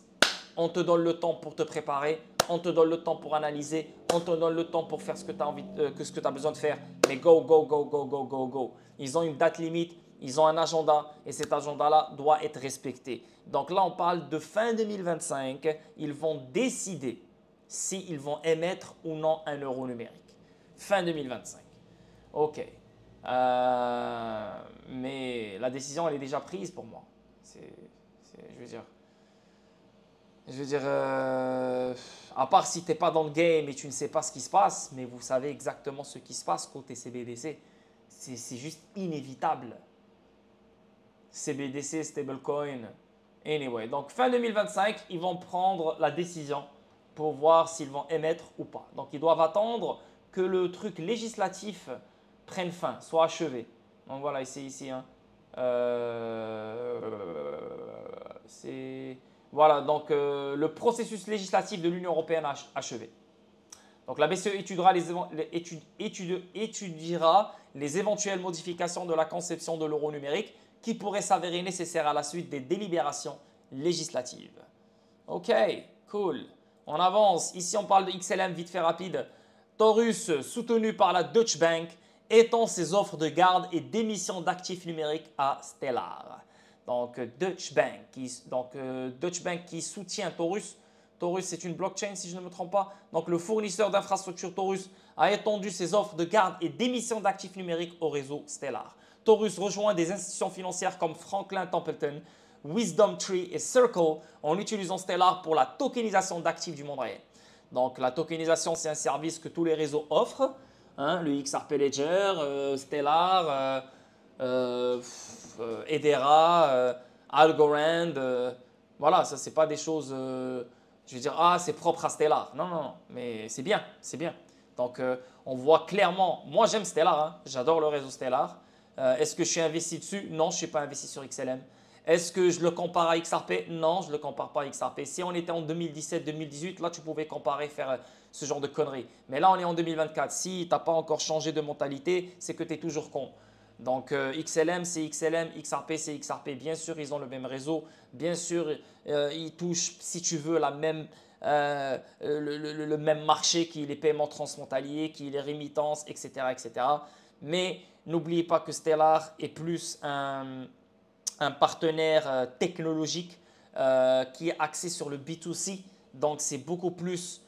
Speaker 1: On te donne le temps pour te préparer, on te donne le temps pour analyser, on te donne le temps pour faire ce que tu as envie, ce que tu as besoin de faire. Mais go, go, go, go, go, go, go. Ils ont une date limite, ils ont un agenda et cet agenda-là doit être respecté. Donc là, on parle de fin 2025. Ils vont décider s'ils vont émettre ou non un euro numérique. Fin 2025. OK. Mais la décision, elle est déjà prise pour moi. Je veux dire, à part si tu n'es pas dans le game et tu ne sais pas ce qui se passe, mais vous savez exactement ce qui se passe côté CBDC. C'est juste inévitable. CBDC, stablecoin. Anyway, donc fin 2025, ils vont prendre la décision pour voir s'ils vont émettre ou pas. Donc ils doivent attendre que le truc législatif prenne fin, soit achevé. Donc voilà, c'est ici. Hein. Voilà, donc le processus législatif de l'Union européenne achevé. Donc la BCE étudiera les éventuelles modifications de la conception de l'euro numérique qui pourraient s'avérer nécessaires à la suite des délibérations législatives. Ok, cool. On avance. Ici, on parle de XLM, vite fait rapide. Taurus, soutenu par la Deutsche Bank, étend ses offres de garde et d'émission d'actifs numériques à Stellar. Donc, Deutsche Bank qui soutient Taurus. Taurus, c'est une blockchain si je ne me trompe pas. Donc, le fournisseur d'infrastructures Taurus a étendu ses offres de garde et d'émission d'actifs numériques au réseau Stellar. Taurus rejoint des institutions financières comme Franklin Templeton, Wisdom Tree et Circle en utilisant Stellar pour la tokenisation d'actifs du monde réel. Donc, la tokenisation, c'est un service que tous les réseaux offrent. Hein, le XRP Ledger, Stellar, Hedera, Algorand. Voilà, ça, c'est pas des choses, je veux dire, c'est propre à Stellar. Non, non, non, mais c'est bien, c'est bien. Donc, on voit clairement, moi j'aime Stellar, hein, j'adore le réseau Stellar. Est-ce que je suis investi dessus? Non, je ne suis pas investi sur XLM. Est-ce que je le compare à XRP? Non, je ne le compare pas à XRP. Si on était en 2017-2018, là, tu pouvais comparer, faire ce genre de conneries. Mais là, on est en 2024. Si tu n'as pas encore changé de mentalité, c'est que tu es toujours con. Donc, XLM, c'est XLM, XRP, c'est XRP. Bien sûr, ils ont le même réseau. Bien sûr, ils touchent, si tu veux, le même marché qui est les paiements transfrontaliers, qui est les remittances, etc. etc. Mais n'oubliez pas que Stellar est plus un partenaire technologique qui est axé sur le B2C. Donc, c'est beaucoup plus,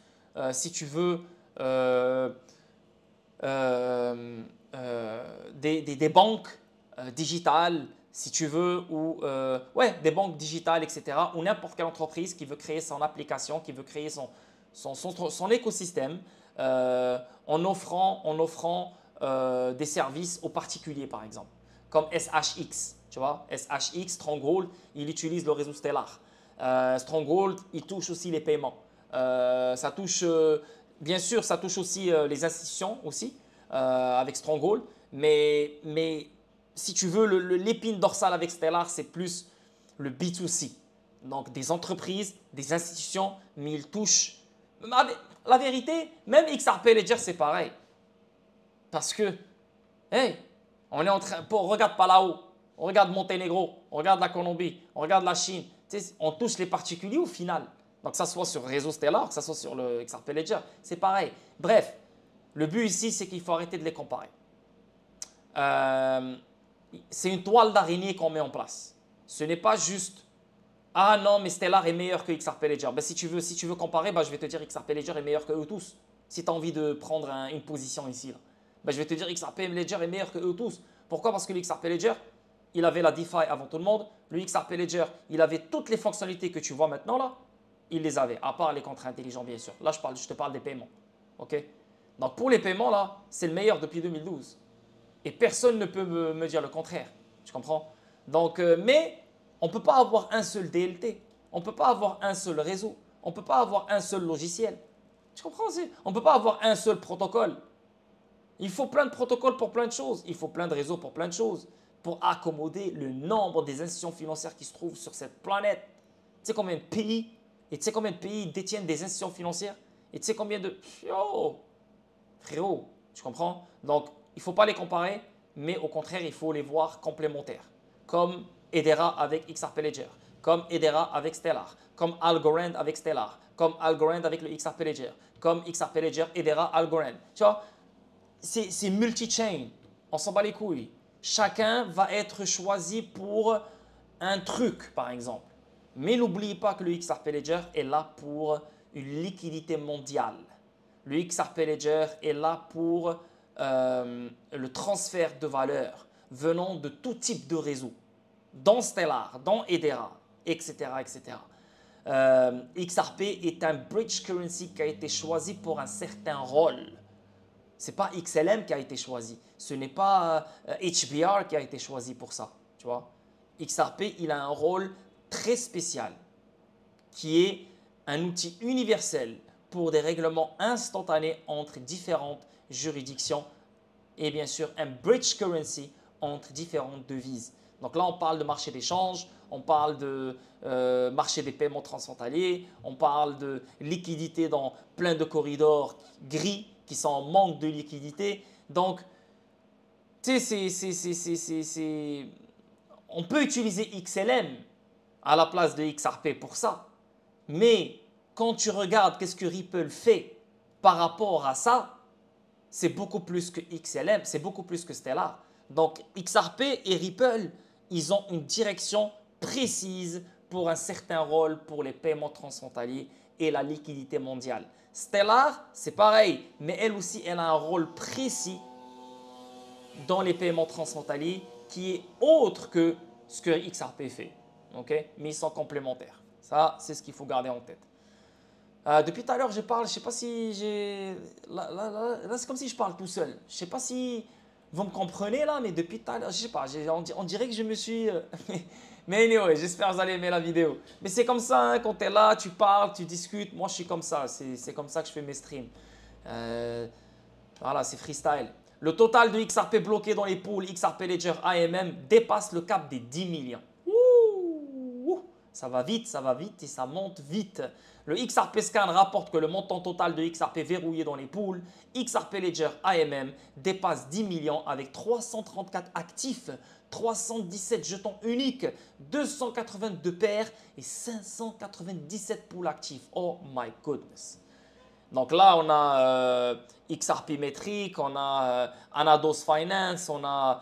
Speaker 1: si tu veux, des banques digitales, si tu veux, ou ouais, des banques digitales, etc. Ou n'importe quelle entreprise qui veut créer son application, qui veut créer son écosystème en offrant des services aux particuliers, par exemple, comme SHX. Tu vois, SHX, Stronghold, il utilise le réseau Stellar. Stronghold, il touche aussi les paiements. Ça touche, bien sûr, ça touche aussi les institutions aussi avec Stronghold. Mais si tu veux, l'épine dorsale avec Stellar, c'est plus le B2C. Donc des entreprises, des institutions, mais il touche. La vérité, même XRP Ledger, c'est pareil. Parce que, hey, on est en train, regarde Palau, on regarde Monténégro, on regarde la Colombie, on regarde la Chine. Tu sais, on touche les particuliers au final. Donc, que ça soit sur le réseau Stellar, que ça soit sur le XRP Ledger, c'est pareil. Bref, le but ici, c'est qu'il faut arrêter de les comparer. C'est une toile d'araignée qu'on met en place. Ce n'est pas juste « Ah non, mais Stellar est meilleur que XRP Ledger. Ben, si tu veux comparer, ben, je vais te dire XRP Ledger est meilleur que eux tous. Si tu as envie de prendre une position ici. Là. Ben, je vais te dire XRP Ledger est meilleur que eux tous. Pourquoi? Parce que le XRP Ledger, il avait la DeFi avant tout le monde. Le XRP Ledger, il avait toutes les fonctionnalités que tu vois maintenant là. Il les avait, à part les contrats intelligents bien sûr. Là, je te parle des paiements. Ok? Donc pour les paiements là, c'est le meilleur depuis 2012. Et personne ne peut me dire le contraire. Tu comprends? Donc, mais On ne peut pas avoir un seul DLT. On ne peut pas avoir un seul réseau. On ne peut pas avoir un seul logiciel. Tu comprends? On ne peut pas avoir un seul protocole. Il faut plein de protocoles pour plein de choses. Il faut plein de réseaux pour plein de choses. Pour accommoder le nombre des institutions financières qui se trouvent sur cette planète. Tu sais combien de pays et tu sais combien de pays détiennent des institutions financières? Et tu sais combien de... Yo, frérot, tu comprends? Donc, il ne faut pas les comparer, mais au contraire, il faut les voir complémentaires. Comme Hedera avec XRP Ledger, comme Hedera avec Stellar, comme Algorand avec Stellar, comme Algorand avec le XRP Ledger, comme XRP Ledger, Hedera, Algorand. Tu vois, c'est multi-chain. On s'en bat les couilles. Chacun va être choisi pour un truc, par exemple. Mais n'oubliez pas que le XRP Ledger est là pour une liquidité mondiale. Le XRP Ledger est là pour le transfert de valeur venant de tout type de réseau, dans Stellar, dans Hedera, etc. etc. XRP est un bridge currency qui a été choisi pour un certain rôle. Ce n'est pas XLM qui a été choisi. Ce n'est pas HBR qui a été choisi pour ça. Tu vois? XRP, il a un rôle très spécial qui est un outil universel pour des règlements instantanés entre différentes juridictions et bien sûr un bridge currency entre différentes devises. Donc là, on parle de marché d'échange, on parle de marché des paiements transfrontaliers, on parle de liquidité dans plein de corridors gris qui sont en manque de liquidité. Donc, tu sais, on peut utiliser XLM à la place de XRP pour ça. Mais quand tu regardes qu'est-ce que Ripple fait par rapport à ça, c'est beaucoup plus que XLM, c'est beaucoup plus que Stellar. Donc XRP et Ripple, ils ont une direction précise pour un certain rôle pour les paiements transfrontaliers et la liquidité mondiale. Stellar, c'est pareil, mais elle aussi, elle a un rôle précis dans les paiements transfrontaliers qui est autre que ce que XRP fait. Okay? Mais ils sont complémentaires. Ça, c'est ce qu'il faut garder en tête. Depuis tout à l'heure, je parle, je ne sais pas si j'ai... Là, c'est comme si je parle tout seul. Je ne sais pas si vous me comprenez là, mais depuis tout à l'heure, je ne sais pas, on dirait que je me suis... Mais anyway, j'espère que vous allez aimer la vidéo. Mais c'est comme ça, hein, quand tu es là, tu parles, tu discutes. Moi, je suis comme ça. C'est comme ça que je fais mes streams. Voilà, c'est freestyle. Le total de XRP bloqué dans les pools XRP Ledger AMM dépasse le cap des 10 millions. Ça va vite et ça monte vite. Le XRP Scan rapporte que le montant total de XRP verrouillé dans les pools XRP Ledger AMM dépasse 10 millions avec 334 actifs, 317 jetons uniques, 282 paires et 597 pools actifs. Oh my goodness. Donc là, on a XRP Metric, on a Anados Finance, on a,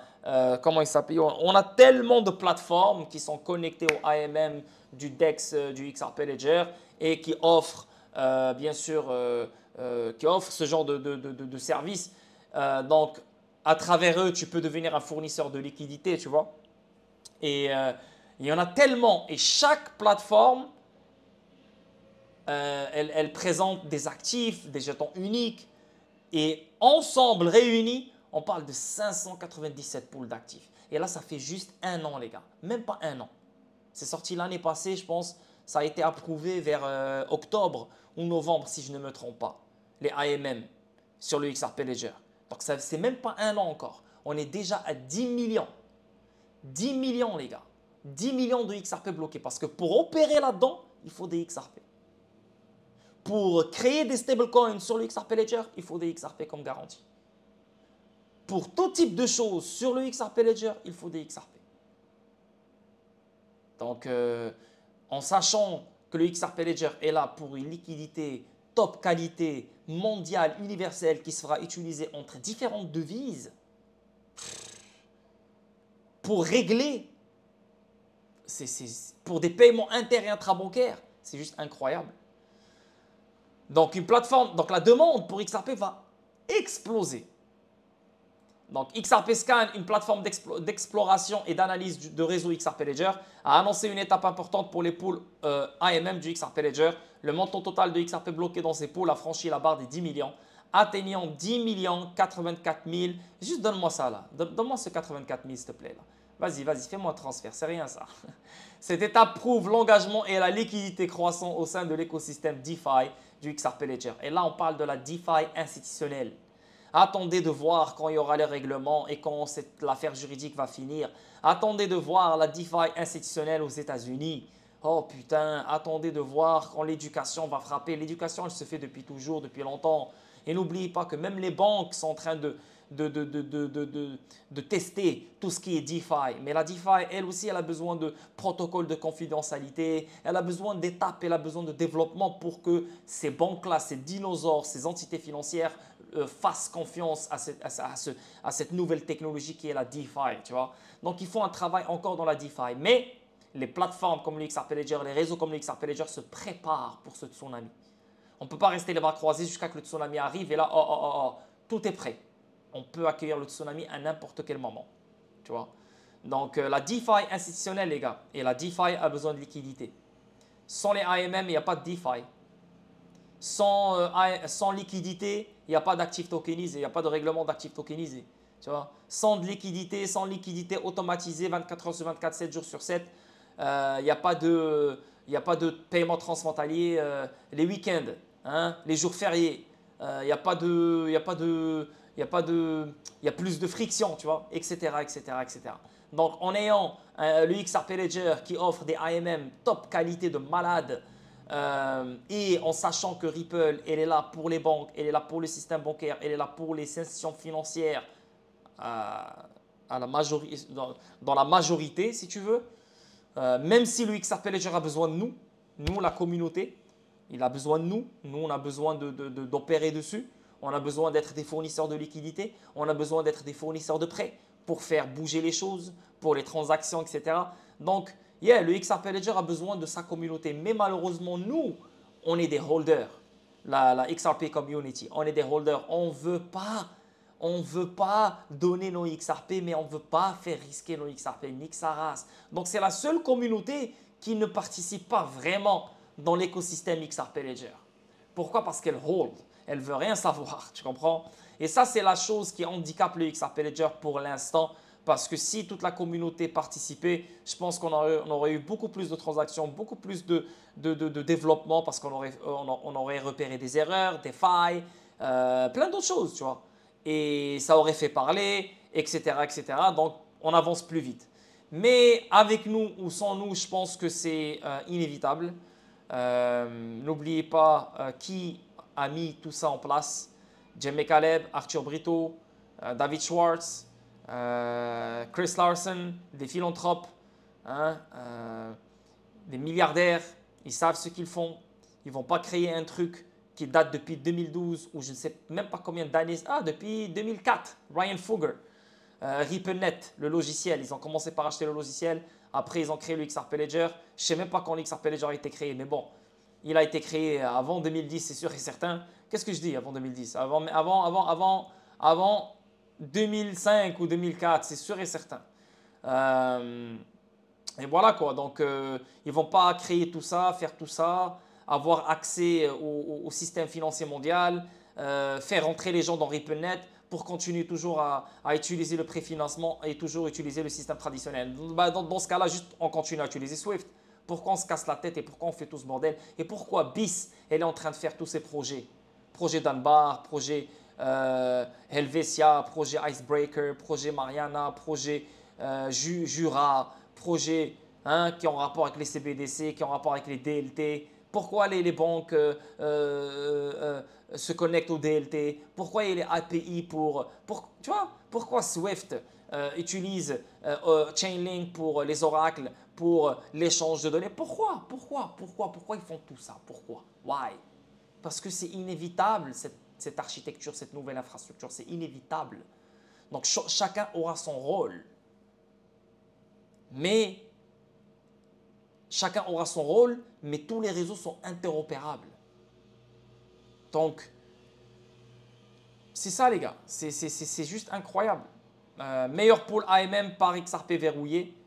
Speaker 1: comment il s'appelle? On a tellement de plateformes qui sont connectées au AMM du DEX du XRP Ledger et qui offrent, bien sûr, qui offrent ce genre de services. Donc, à travers eux, tu peux devenir un fournisseur de liquidité, tu vois. Et il y en a tellement. Et chaque plateforme, elle présente des actifs, des jetons uniques. Et ensemble, réunis, on parle de 597 pools d'actifs. Et là, ça fait juste un an, les gars. Même pas un an. C'est sorti l'année passée, je pense. Ça a été approuvé vers octobre ou novembre, si je ne me trompe pas. Les AMM sur le XRP Ledger. Donc, ça c'est même pas un an encore. On est déjà à 10 millions. 10 millions, les gars. 10 millions de XRP bloqués. Parce que pour opérer là-dedans, il faut des XRP. Pour créer des stablecoins sur le XRP Ledger, il faut des XRP comme garantie. Pour tout type de choses sur le XRP Ledger, il faut des XRP. Donc, en sachant que le XRP Ledger est là pour une liquidité top qualité, mondiale, universelle, qui sera utilisée entre différentes devises, pour régler, pour des paiements inter- et intrabancaires, c'est juste incroyable. Donc, une plateforme, donc la demande pour XRP va exploser. Donc, XRP Scan, une plateforme d'exploration et d'analyse de réseau XRP Ledger, a annoncé une étape importante pour les pools AMM du XRP Ledger. Le montant total de XRP bloqué dans ces pools a franchi la barre des 10 millions, atteignant 10 millions 84 000. Juste donne-moi ça là. Donne-moi ce 84 000 s'il te plaît. Là. Vas-y, vas-y, fais-moi un transfert, c'est rien ça. Cette étape prouve l'engagement et la liquidité croissant au sein de l'écosystème DeFi du XRP Ledger. Et là, on parle de la DeFi institutionnelle. Attendez de voir quand il y aura les règlements et quand l'affaire juridique va finir. Attendez de voir la DeFi institutionnelle aux États-Unis. Oh putain, attendez de voir quand l'éducation va frapper. L'éducation, elle se fait depuis toujours, depuis longtemps. Et n'oubliez pas que même les banques sont en train de tester tout ce qui est DeFi. Mais la DeFi, elle aussi, elle a besoin de protocoles de confidentialité, elle a besoin d'étapes, elle a besoin de développement pour que ces banques-là, ces dinosaures, ces entités financières fassent confiance à cette nouvelle technologie qui est la DeFi. Tu vois? Donc, il faut un travail encore dans la DeFi. Mais les plateformes comme le XRP Ledger, les réseaux comme le XRP Ledger se préparent pour ce tsunami. On ne peut pas rester les bras croisés jusqu'à ce que le tsunami arrive et là, tout est prêt. On peut accueillir le tsunami à n'importe quel moment. Tu vois? Donc, la DeFi institutionnelle, les gars, et la DeFi a besoin de liquidité. Sans les AMM, il n'y a pas de DeFi. Sans liquidité, il n'y a pas d'actifs tokenisés, il n'y a pas de règlement d'actifs tokenisés. Tu vois? Sans liquidité automatisée 24 heures sur 24, 7 jours sur 7, il n'y a pas de paiement transfrontalier les week-ends, hein, les jours fériés. Il y a plus de friction, tu vois, etc., etc., etc. Donc, en ayant le XRP Ledger qui offre des AMM top qualité de malade et en sachant que Ripple, elle est là pour les banques, elle est là pour le système bancaire, elle est là pour les institutions financières dans la majorité, si tu veux, même si le XRP Ledger a besoin de nous, la communauté, il a besoin de nous, on a besoin d'opérer dessus. On a besoin d'être des fournisseurs de liquidités, on a besoin d'être des fournisseurs de prêts pour faire bouger les choses, pour les transactions, etc. Donc, le XRP Ledger a besoin de sa communauté. Mais malheureusement, nous, on est des holders. La XRP community, on est des holders. On ne veut pas donner nos XRP, mais on ne veut pas faire risquer nos XRP, nique sa race. Donc, c'est la seule communauté qui ne participe pas vraiment dans l'écosystème XRP Ledger. Pourquoi? Parce qu'elle hold. Elle ne veut rien savoir, tu comprends? Et ça, c'est la chose qui handicape le XRP Ledger pour l'instant. Parce que si toute la communauté participait, je pense qu'on aurait eu beaucoup plus de transactions, beaucoup plus de développement parce qu'on aurait repéré des erreurs, des failles, plein d'autres choses, tu vois. Et ça aurait fait parler, etc., etc. Donc, on avance plus vite. Mais avec nous ou sans nous, je pense que c'est inévitable. N'oubliez pas qui a mis tout ça en place. Jimmy Caleb, Arthur Brito, David Schwartz, Chris Larson, des philanthropes, hein, des milliardaires. Ils savent ce qu'ils font. Ils ne vont pas créer un truc qui date depuis 2012 ou je ne sais même pas combien d'années. Ah, depuis 2004, Ryan Fugger. RippleNet, le logiciel. Ils ont commencé par acheter le logiciel. Après, ils ont créé le XRP Ledger. Je ne sais même pas quand le XRP Ledger a été créé, mais bon. Il a été créé avant 2010, c'est sûr et certain. Qu'est-ce que je dis avant 2010? Avant 2005 ou 2004, c'est sûr et certain. Et voilà quoi. Donc, ils ne vont pas créer tout ça, faire tout ça, avoir accès au système financier mondial, faire rentrer les gens dans RippleNet pour continuer toujours à utiliser le préfinancement et toujours utiliser le système traditionnel. Dans ce cas-là, juste on continue à utiliser Swift. Pourquoi on se casse la tête et pourquoi on fait tout ce bordel? Et pourquoi BIS, elle est en train de faire tous ces projets? Projet Dunbar, projet Helvetia, projet Icebreaker, projet Mariana, projet Jura, projet qui ont rapport avec les CBDC, qui ont rapport avec les DLT. Pourquoi les banques se connectent aux DLT? Pourquoi il y a les API tu vois, pourquoi Swift utilise Chainlink pour les oracles, pour l'échange de données? Pourquoi ils font tout ça? Pourquoi? Why? Parce que c'est inévitable cette architecture, cette nouvelle infrastructure, c'est inévitable. Donc chacun aura son rôle. Mais chacun aura son rôle, mais tous les réseaux sont interopérables. Donc, c'est ça les gars, c'est juste incroyable. Meilleur pool AMM par XRP verrouillé.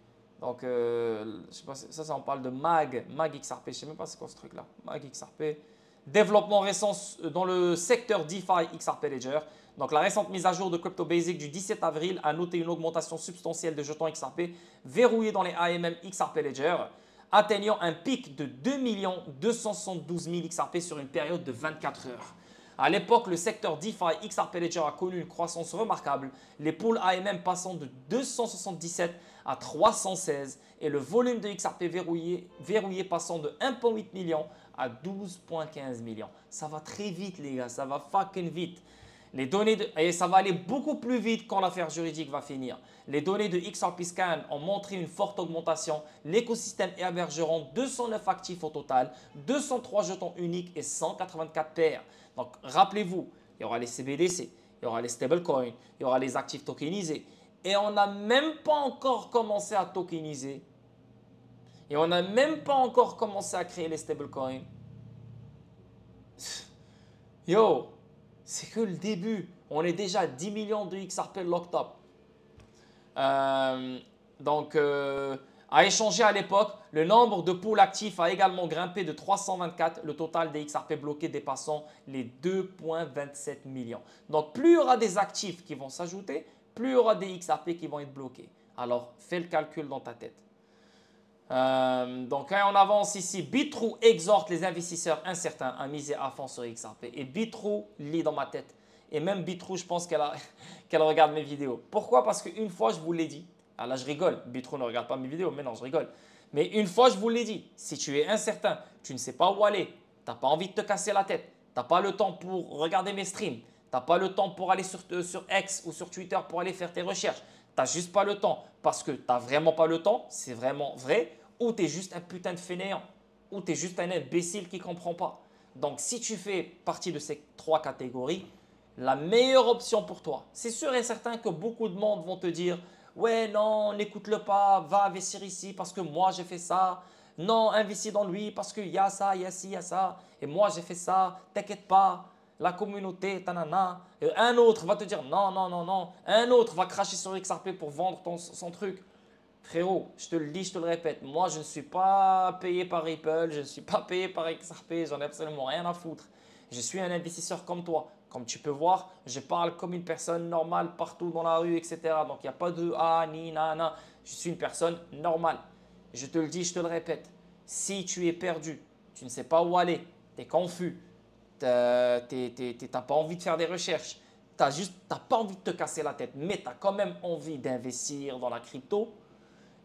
Speaker 1: Donc, je sais pas, ça on parle de MAG XRP, je ne sais même pas c'est quoi ce truc là, MAG XRP. Développement récent dans le secteur DeFi XRP Ledger. Donc, la récente mise à jour de Crypto Basic du 17 avril a noté une augmentation substantielle de jetons XRP verrouillés dans les AMM XRP Ledger, atteignant un pic de 2 272 000 XRP sur une période de 24 heures. À l'époque, le secteur DeFi XRP Ledger a connu une croissance remarquable, les pools AMM passant de 277 à 316 et le volume de XRP verrouillé passant de 1,8 million à 12,15 millions. Ça va très vite les gars, ça va fucking vite. Les données et ça va aller beaucoup plus vite quand l'affaire juridique va finir. Les données de XRP Scan ont montré une forte augmentation. L'écosystème hébergeront 209 actifs au total, 203 jetons uniques et 184 paires. Donc rappelez-vous, il y aura les CBDC, il y aura les stablecoins, il y aura les actifs tokenisés. Et on n'a même pas encore commencé à tokeniser. Et on n'a même pas encore commencé à créer les stablecoins. Yo! C'est que le début. On est déjà à 10 millions de XRP locked up. À échanger à l'époque, le nombre de pools actifs a également grimpé de 324, le total des XRP bloqués dépassant les 2,27 millions. Donc, plus il y aura des actifs qui vont s'ajouter, plus il y aura des XRP qui vont être bloqués. Alors, fais le calcul dans ta tête. Donc, on avance ici. Bitrue exhorte les investisseurs incertains à miser à fond sur XRP. Et Bitrue lit dans ma tête. Et même Bitrue, je pense qu'elle regarde mes vidéos. Pourquoi? Parce qu'une fois, je vous l'ai dit. Ah là, je rigole. Bitrue ne regarde pas mes vidéos. Mais non, je rigole. Mais une fois, je vous l'ai dit. Si tu es incertain, tu ne sais pas où aller, tu n'as pas envie de te casser la tête, tu n'as pas le temps pour regarder mes streams, tu n'as pas le temps pour aller sur X ou sur Twitter pour aller faire tes recherches, tu n'as juste pas le temps parce que tu n'as vraiment pas le temps, c'est vraiment vrai, ou tu es juste un putain de fainéant, ou tu es juste un imbécile qui ne comprend pas. Donc, si tu fais partie de ces trois catégories, la meilleure option pour toi, c'est sûr et certain que beaucoup de monde vont te dire « Ouais, non, n'écoute-le pas, va investir ici parce que moi j'ai fait ça. Non, investis dans lui parce qu'il y a ça, il y a ci, il y a ça. Et moi j'ai fait ça, t'inquiète pas, la communauté, tanana. » Et un autre va te dire « Non, non, non, non. » Un autre va cracher sur XRP pour vendre son truc. Frérot, je te le dis, je te le répète, moi je ne suis pas payé par Ripple, je ne suis pas payé par XRP, j'en ai absolument rien à foutre. Je suis un investisseur comme toi. Comme tu peux voir, je parle comme une personne normale partout dans la rue, etc. Donc, il n'y a pas de « ah, ni, na, na ». Je suis une personne normale. Je te le dis, je te le répète. Si tu es perdu, tu ne sais pas où aller, tu es confus, tu n'as pas envie de faire des recherches, tu n'as pas envie de te casser la tête, mais tu as quand même envie d'investir dans la crypto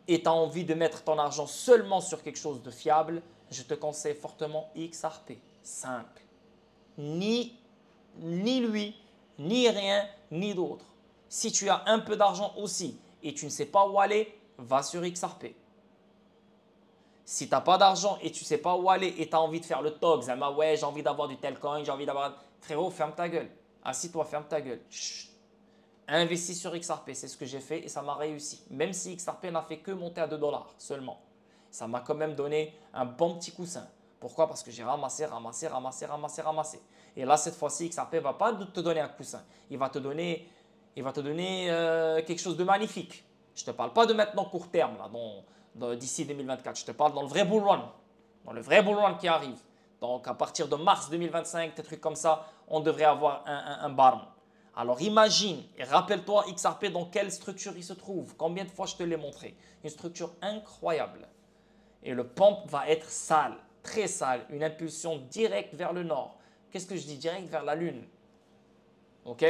Speaker 1: et tu as envie de mettre ton argent seulement sur quelque chose de fiable, je te conseille fortement XRP. Simple. Ni lui, ni rien, ni d'autre. Si tu as un peu d'argent aussi et tu ne sais pas où aller, va sur XRP. Si tu n'as pas d'argent et tu ne sais pas où aller et tu as envie de faire le talk, ouais, j'ai envie d'avoir du tel coin, j'ai envie d'avoir… Frérot, ferme ta gueule. Assis-toi, ferme ta gueule. Chut. Investis sur XRP, c'est ce que j'ai fait et ça m'a réussi. Même si XRP n'a fait que monter à 2 $ seulement. Ça m'a quand même donné un bon petit coussin. Pourquoi? Parce que j'ai ramassé. Et là, cette fois-ci, XRP ne va pas te donner un coussin. Il va te donner quelque chose de magnifique. Je ne te parle pas de maintenant court terme, d'ici 2024. Je te parle dans le vrai bull run. Dans le vrai bull run qui arrive. Donc, à partir de mars 2025, des trucs comme ça, on devrait avoir un barm. Alors, imagine et rappelle-toi XRP dans quelle structure il se trouve. Combien de fois je te l'ai montré? Une structure incroyable. Et le pump va être sale, très sale. Une impulsion directe vers le nord. Qu'est-ce que je dis? Direct vers la lune. Ok?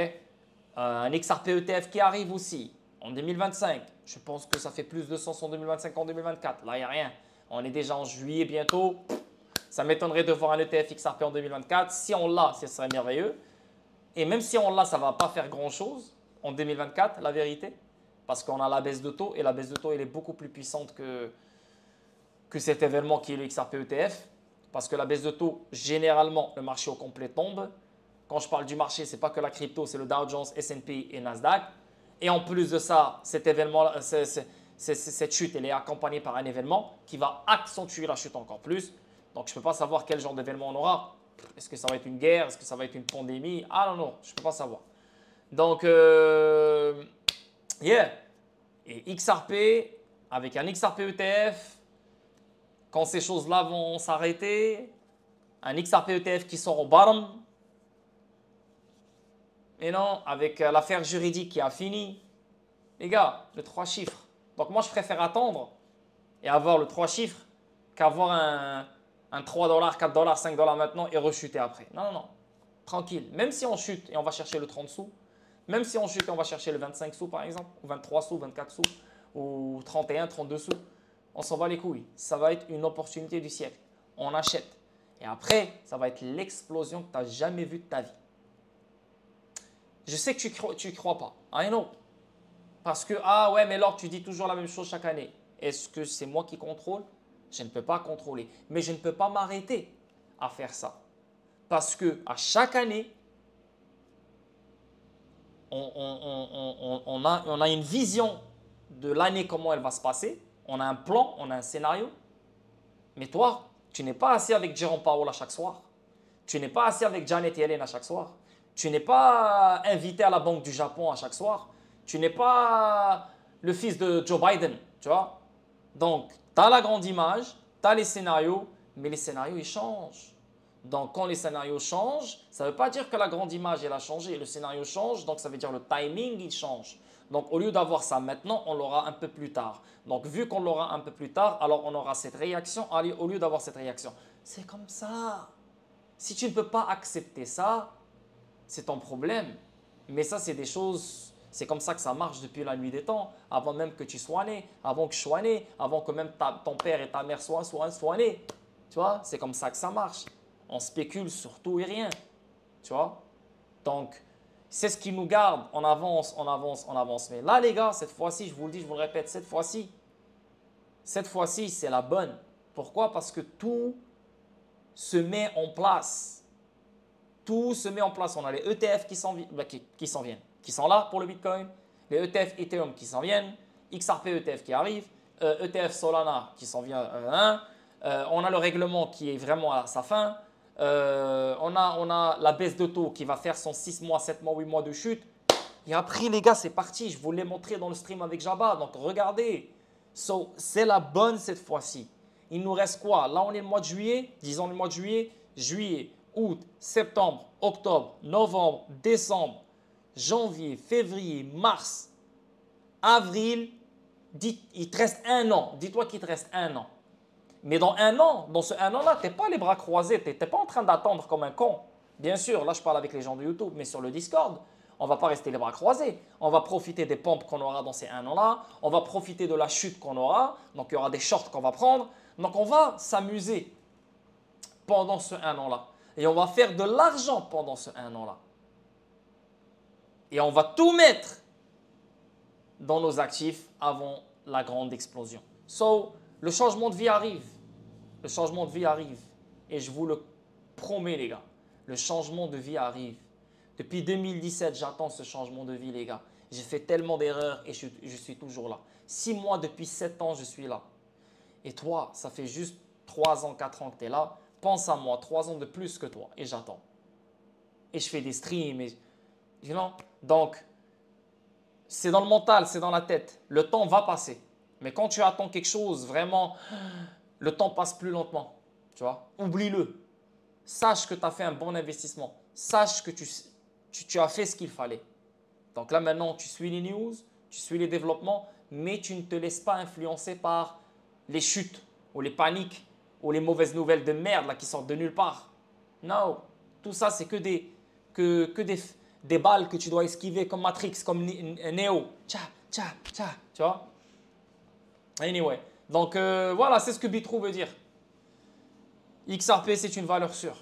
Speaker 1: Un XRP ETF qui arrive aussi en 2025. Je pense que ça fait plus de sens en 2025 qu'en 2024. Là, il n'y a rien. On est déjà en juillet bientôt. Ça m'étonnerait de voir un ETF XRP en 2024. Si on l'a, ce serait merveilleux. Et même si on l'a, ça ne va pas faire grand-chose en 2024, la vérité. Parce qu'on a la baisse de taux. Et la baisse de taux, elle est beaucoup plus puissante que cet événement qui est le XRP ETF. Parce que la baisse de taux, généralement, le marché au complet tombe. Quand je parle du marché, ce n'est pas que la crypto, c'est le Dow Jones, S&P et Nasdaq. Et en plus de ça, cet événement, cette chute, elle est accompagnée par un événement qui va accentuer la chute encore plus. Donc, je ne peux pas savoir quel genre d'événement on aura. Est-ce que ça va être une guerre? Est-ce que ça va être une pandémie? Ah non, je ne peux pas savoir. Donc, yeah. Et XRP, avec un XRP ETF, quand ces choses-là vont s'arrêter, un XRP ETF qui sort au bottom, Mais non, avec l'affaire juridique qui a fini, les gars, le 3 chiffres. Donc moi, je préfère attendre et avoir le 3 chiffres qu'avoir un 3 dollars, 4 dollars, 5 dollars maintenant et rechuter après. Non, non, non. Tranquille. Même si on chute et on va chercher le 30 sous, même si on chute et on va chercher le 25 sous par exemple, ou 23 sous, 24 sous, ou 31, 32 sous, on s'en va les couilles. Ça va être une opportunité du siècle. On achète. Et après, ça va être l'explosion que tu n'as jamais vue de ta vie. Je sais que tu y crois pas. I know. Parce que, ah ouais, mais Lord, tu dis toujours la même chose chaque année. Est-ce que c'est moi qui contrôle? Je ne peux pas contrôler. Mais je ne peux pas m'arrêter à faire ça. Parce que à chaque année, on a une vision de l'année, comment elle va se passer. On a un plan, on a un scénario. Mais toi, tu n'es pas assis avec Jérôme Powell à chaque soir. Tu n'es pas assis avec Janet Yellen à chaque soir. Tu n'es pas invité à la Banque du Japon à chaque soir. Tu n'es pas le fils de Joe Biden, tu vois. Donc, tu as la grande image, tu as les scénarios, mais les scénarios, ils changent. Donc, quand les scénarios changent, ça ne veut pas dire que la grande image, elle a changé. Le scénario change, donc ça veut dire le timing, il change. Donc, au lieu d'avoir ça maintenant, on l'aura un peu plus tard. Donc, vu qu'on l'aura un peu plus tard, alors on aura cette réaction au lieu d'avoir cette réaction. C'est comme ça. Si tu ne peux pas accepter ça, c'est ton problème. Mais ça, c'est des choses, c'est comme ça que ça marche depuis la nuit des temps, avant même que tu sois né, avant que je sois né, avant que même ton père et ta mère soient nés. Tu vois, c'est comme ça que ça marche. On spécule sur tout et rien. Tu vois? Donc, c'est ce qui nous garde. On avance, on avance, on avance. Mais là, les gars, cette fois-ci, je vous le dis, je vous le répète, cette fois-ci, c'est la bonne. Pourquoi? Parce que tout se met en place. Tout se met en place. On a les ETF qui s'en viennent, qui sont là pour le Bitcoin, les ETF Ethereum qui s'en viennent, XRP ETF qui arrive, ETF Solana qui s'en vient. On a le règlement qui est vraiment à sa fin. On a la baisse de taux qui va faire son 6 mois, 7 mois, 8 mois de chute. Et après, les gars, c'est parti. Je vous l'ai montré dans le stream avec Jabba. Donc, regardez. So, c'est la bonne cette fois-ci. Il nous reste quoi? Là, on est le mois de juillet. Disons le mois de juillet. Juillet, août, septembre, octobre, novembre, décembre, janvier, février, mars, avril. Il te reste un an. Dis-toi qu'il te reste un an. Mais dans un an, dans ce un an-là, tu n'es pas les bras croisés. Tu n'es pas en train d'attendre comme un con. Bien sûr, là, je parle avec les gens de YouTube, mais sur le Discord, on ne va pas rester les bras croisés. On va profiter des pompes qu'on aura dans ces un an-là. On va profiter de la chute qu'on aura. Donc, il y aura des shorts qu'on va prendre. Donc, on va s'amuser pendant ce un an-là. Et on va faire de l'argent pendant ce un an-là. Et on va tout mettre dans nos actifs avant la grande explosion. So, le changement de vie arrive. Le changement de vie arrive. Et je vous le promets, les gars. Le changement de vie arrive. Depuis 2017, j'attends ce changement de vie, les gars. J'ai fait tellement d'erreurs et je suis toujours là. 6 mois, depuis 7 ans, je suis là. Et toi, ça fait juste 3 ans, 4 ans que tu es là. Pense à moi, 3 ans de plus que toi. Et j'attends. Et je fais des streams. Donc, c'est dans le mental, c'est dans la tête. Le temps va passer. Mais quand tu attends quelque chose, vraiment, le temps passe plus lentement. Tu vois? Oublie-le. Sache que tu as fait un bon investissement. Sache que tu as fait ce qu'il fallait. Donc là, maintenant, tu suis les news, tu suis les développements, mais tu ne te laisses pas influencer par les chutes ou les paniques ou les mauvaises nouvelles de merde là, qui sortent de nulle part. Non, tout ça, c'est que des balles que tu dois esquiver comme Matrix, comme Neo. Tcha, tcha, tcha. Tu vois? Anyway, donc voilà, c'est ce que Bitrou veut dire. XRP, c'est une valeur sûre.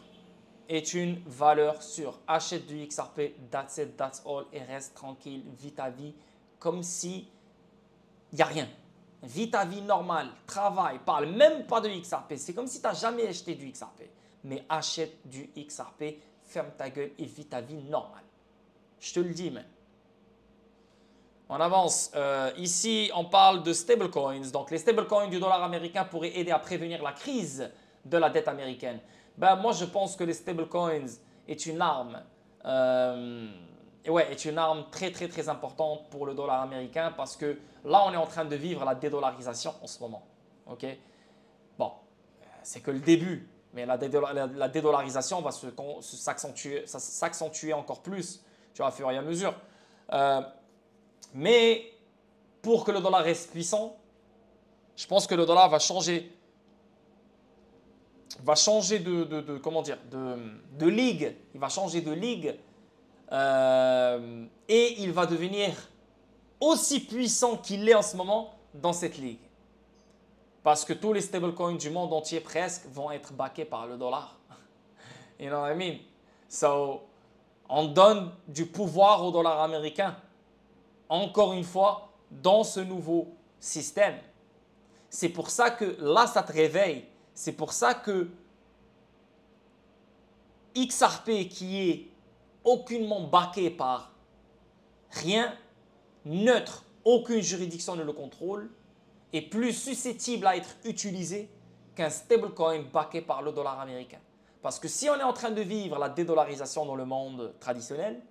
Speaker 1: Est une valeur sûre. Achète du XRP, that's it, that's all, et reste tranquille, vis ta vie comme si il n'y a rien. Vis ta vie normale, travaille, parle même pas de XRP. C'est comme si tu n'as jamais acheté du XRP. Mais achète du XRP, ferme ta gueule et vis ta vie normale. Je te le dis, man. On avance. Ici, on parle de stablecoins. Donc, les stablecoins du dollar américain pourraient aider à prévenir la crise de la dette américaine. Ben, moi, je pense que les stablecoins est une arme. Est une arme très, très, très importante pour le dollar américain parce que là, on est en train de vivre la dédollarisation en ce moment. OK? Bon, c'est que le début. Mais la dédollarisation va s'accentuer encore plus. tu vois, à fur et à mesure. Mais pour que le dollar reste puissant, je pense que le dollar va changer comment dire, de ligue. Il va changer de ligue et il va devenir aussi puissant qu'il est en ce moment dans cette ligue. Parce que tous les stablecoins du monde entier presque vont être backés par le dollar. You know what I mean? So, on donne du pouvoir au dollar américain. Encore une fois, dans ce nouveau système. C'est pour ça que là, ça te réveille. C'est pour ça que XRP, qui est aucunement backé par rien, neutre, aucune juridiction ne le contrôle, est plus susceptible à être utilisé qu'un stablecoin backé par le dollar américain. Parce que si on est en train de vivre la dédollarisation dans le monde traditionnel,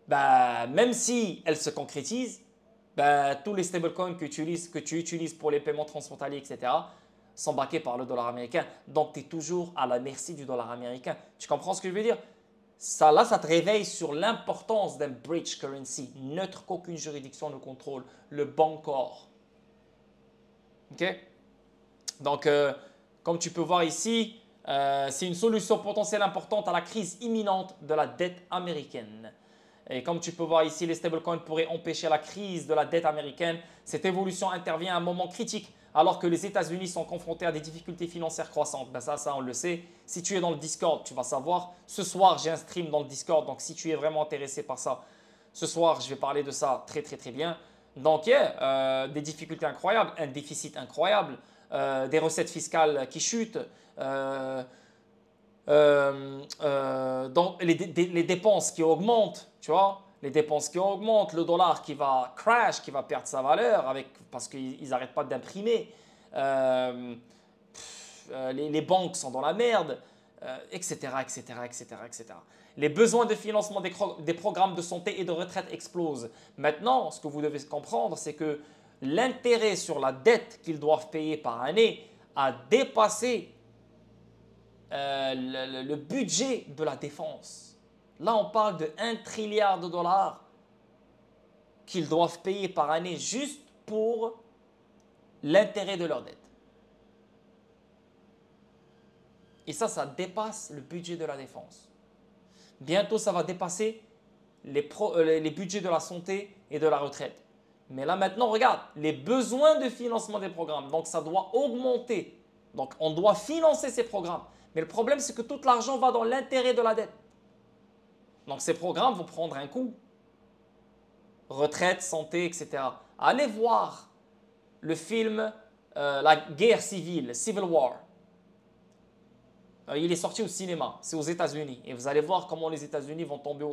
Speaker 1: même si elle se concrétise, tous les stablecoins que tu utilises pour les paiements transfrontaliers, etc., sont backés par le dollar américain. Donc, tu es toujours à la merci du dollar américain. Tu comprends ce que je veux dire? Là, ça te réveille sur l'importance d'un bridge currency, neutre qu'aucune juridiction ne contrôle, le Bancor. OK? Donc, comme tu peux voir ici, c'est une solution potentielle importante à la crise imminente de la dette américaine. Et comme tu peux voir ici, les stablecoins pourraient empêcher la crise de la dette américaine. Cette évolution intervient à un moment critique alors que les États-Unis sont confrontés à des difficultés financières croissantes. Ça, on le sait. Si tu es dans le Discord, tu vas savoir. Ce soir, j'ai un stream dans le Discord. Donc, si tu es vraiment intéressé par ça, ce soir, je vais parler de ça très, très, très bien. Donc, des difficultés incroyables, un déficit incroyable, des recettes fiscales qui chutent, donc les dépenses qui augmentent, tu vois, les dépenses qui augmentent, le dollar qui va crash, qui va perdre sa valeur parce qu'ils n'arrêtent pas d'imprimer, les banques sont dans la merde, etc., etc., etc., etc. Les besoins de financement des programmes de santé et de retraite explosent. Maintenant, ce que vous devez comprendre, c'est que l'intérêt sur la dette qu'ils doivent payer par année a dépassé le budget de la défense. Là, on parle de 1 trilliard de dollars qu'ils doivent payer par année juste pour l'intérêt de leur dette. Et ça dépasse le budget de la défense. Bientôt, ça va dépasser les budgets de la santé et de la retraite. Mais là, maintenant, regarde, les besoins de financement des programmes. Donc, ça doit augmenter. Donc, on doit financer ces programmes. Mais le problème, c'est que tout l'argent va dans l'intérêt de la dette. Donc, ces programmes vont prendre un coup. Retraite, santé, etc. Allez voir le film La guerre civile, Civil War. Il est sorti au cinéma, c'est aux États-Unis. Et vous allez voir comment les États-Unis vont tomber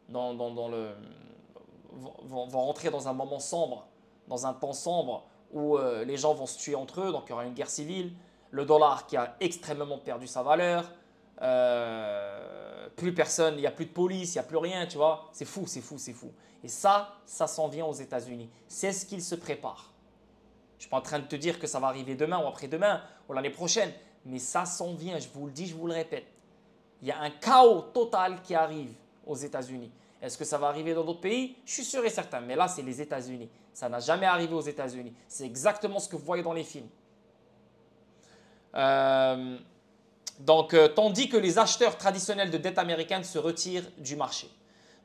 Speaker 1: vont rentrer dans un moment sombre, dans un temps sombre où les gens vont se tuer entre eux. Donc, il y aura une guerre civile. Le dollar qui a extrêmement perdu sa valeur. Plus personne, il n'y a plus de police, il n'y a plus rien, tu vois. C'est fou, c'est fou, c'est fou. Et ça s'en vient aux États-Unis. C'est ce qu'ils se préparent. Je ne suis pas en train de te dire que ça va arriver demain ou après-demain ou l'année prochaine. Mais ça s'en vient, je vous le dis, je vous le répète. Il y a un chaos total qui arrive aux États-Unis. Est-ce que ça va arriver dans d'autres pays? Je suis sûr et certain. Mais là, c'est les États-Unis. Ça n'a jamais arrivé aux États-Unis. C'est exactement ce que vous voyez dans les films. Tandis que les acheteurs traditionnels de dette américaine se retirent du marché.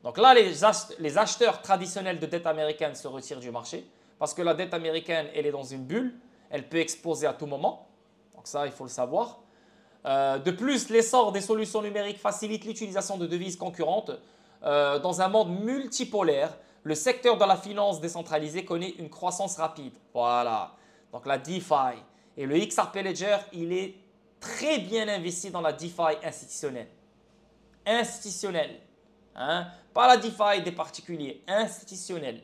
Speaker 1: Donc là, les acheteurs traditionnels de dette américaine se retirent du marché parce que la dette américaine, elle est dans une bulle. Elle peut exploser à tout moment. Donc ça, il faut le savoir. De plus, l'essor des solutions numériques facilite l'utilisation de devises concurrentes. Dans un monde multipolaire, le secteur de la finance décentralisée connaît une croissance rapide. Voilà. Donc la DeFi. Et le XRP Ledger, il est très bien investi dans la DeFi institutionnelle. Institutionnelle. Hein? Pas la DeFi des particuliers, institutionnelle.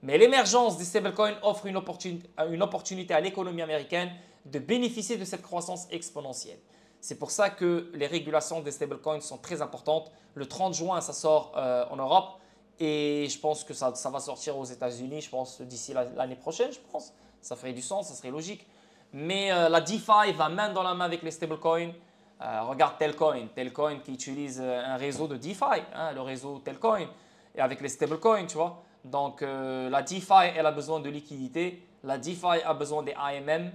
Speaker 1: Mais l'émergence des stablecoins offre une opportunité à l'économie américaine de bénéficier de cette croissance exponentielle. C'est pour ça que les régulations des stablecoins sont très importantes. Le 30 juin, ça sort en Europe et je pense que ça va sortir aux États-Unis, je pense, d'ici l'année prochaine, je pense. Ça ferait du sens, ça serait logique. Mais la DeFi va main dans la main avec les stablecoins. Regarde Telcoin, Telcoin qui utilise un réseau de DeFi, hein, le réseau Telcoin, et avec les stablecoins, tu vois. Donc, la DeFi, elle a besoin de liquidité. La DeFi a besoin des AMM.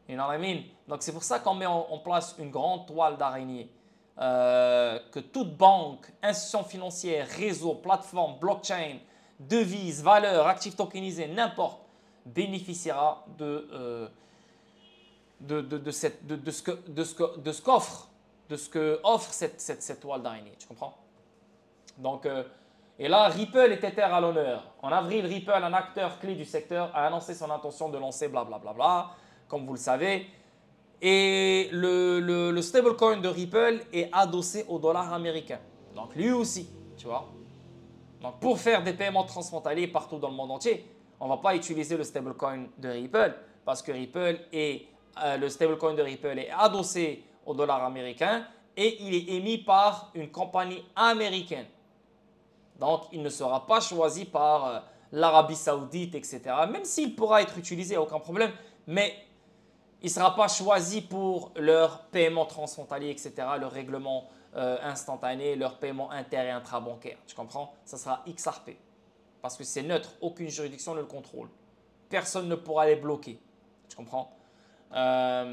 Speaker 1: You know what I mean? Donc, c'est pour ça qu'on met en place une grande toile d'araignée. Que toute banque, institution financière, réseau, plateforme, blockchain, devise, valeur, actif tokenisé, n'importe, bénéficiera de ce qu'offre cette toile d'araignée. Tu comprends? Donc, et là, Ripple et Tether à l'honneur. En avril, Ripple, un acteur clé du secteur, a annoncé son intention de lancer blablabla, comme vous le savez. Et le stablecoin de Ripple est adossé au dollar américain. Donc, lui aussi, tu vois. Donc, pour faire des paiements transfrontaliers partout dans le monde entier, on ne va pas utiliser le stablecoin de Ripple parce que le stablecoin de Ripple est adossé au dollar américain et il est émis par une compagnie américaine. Donc, il ne sera pas choisi par l'Arabie Saoudite, etc. Même s'il pourra être utilisé, aucun problème, mais il ne sera pas choisi pour leur paiement transfrontalier, etc., leur règlement instantané, leur paiement inter- et intra-bancaire. Tu comprends? Ça sera XRP parce que c'est neutre, aucune juridiction ne le contrôle. Personne ne pourra les bloquer. Tu comprends?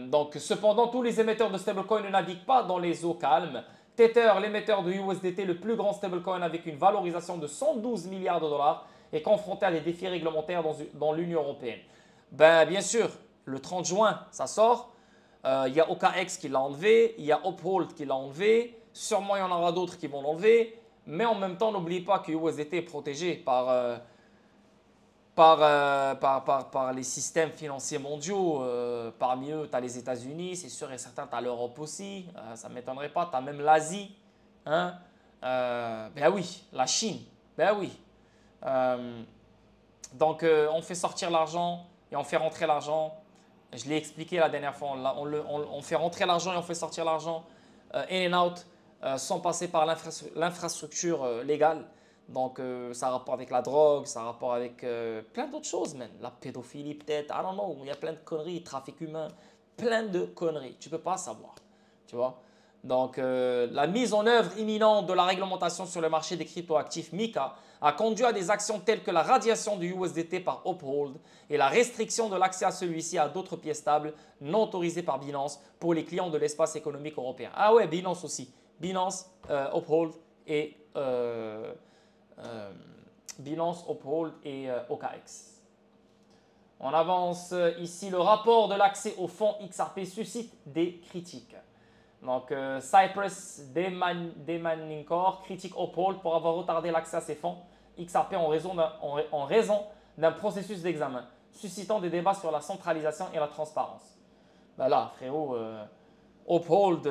Speaker 1: Donc, cependant, tous les émetteurs de stablecoin ne naviguent pas dans les eaux calmes. Tether, l'émetteur de USDT, le plus grand stablecoin avec une valorisation de 112 milliards de dollars, est confronté à des défis réglementaires dans l'Union européenne. Ben, bien sûr, le 30 juin, ça sort. Il y a OKX qui l'a enlevé, il y a Uphold qui l'a enlevé. Sûrement, il y en aura d'autres qui vont l'enlever. Mais en même temps, n'oubliez pas que USDT est protégé par les systèmes financiers mondiaux. Parmi eux, tu as les États-Unis, c'est sûr et certain, tu as l'Europe aussi. Ça ne m'étonnerait pas, tu as même l'Asie. Hein? Ben oui, la Chine. Ben oui. Donc, on fait sortir l'argent et on fait rentrer l'argent. Je l'ai expliqué la dernière fois. On fait rentrer l'argent et on fait sortir l'argent in and out sans passer par l'infrastructure légale. Donc, ça a rapport avec la drogue, ça a rapport avec plein d'autres choses, man. La pédophilie, peut-être, I don't know. Il y a plein de conneries, trafic humain, plein de conneries. Tu ne peux pas savoir, tu vois. Donc, la mise en œuvre imminente de la réglementation sur le marché des cryptoactifs MiCA a conduit à des actions telles que la radiation du USDT par Uphold et la restriction de l'accès à celui-ci à d'autres pièces stables non autorisées par Binance pour les clients de l'espace économique européen. Ah ouais, Binance aussi. Binance, Uphold et OKX. On avance ici. Le rapport de l'accès aux fonds XRP suscite des critiques. Donc, Cypress Demaninkor critique Uphold pour avoir retardé l'accès à ces fonds XRP en raison d'un processus d'examen, suscitant des débats sur la centralisation et la transparence. Ben là, frérot, Uphold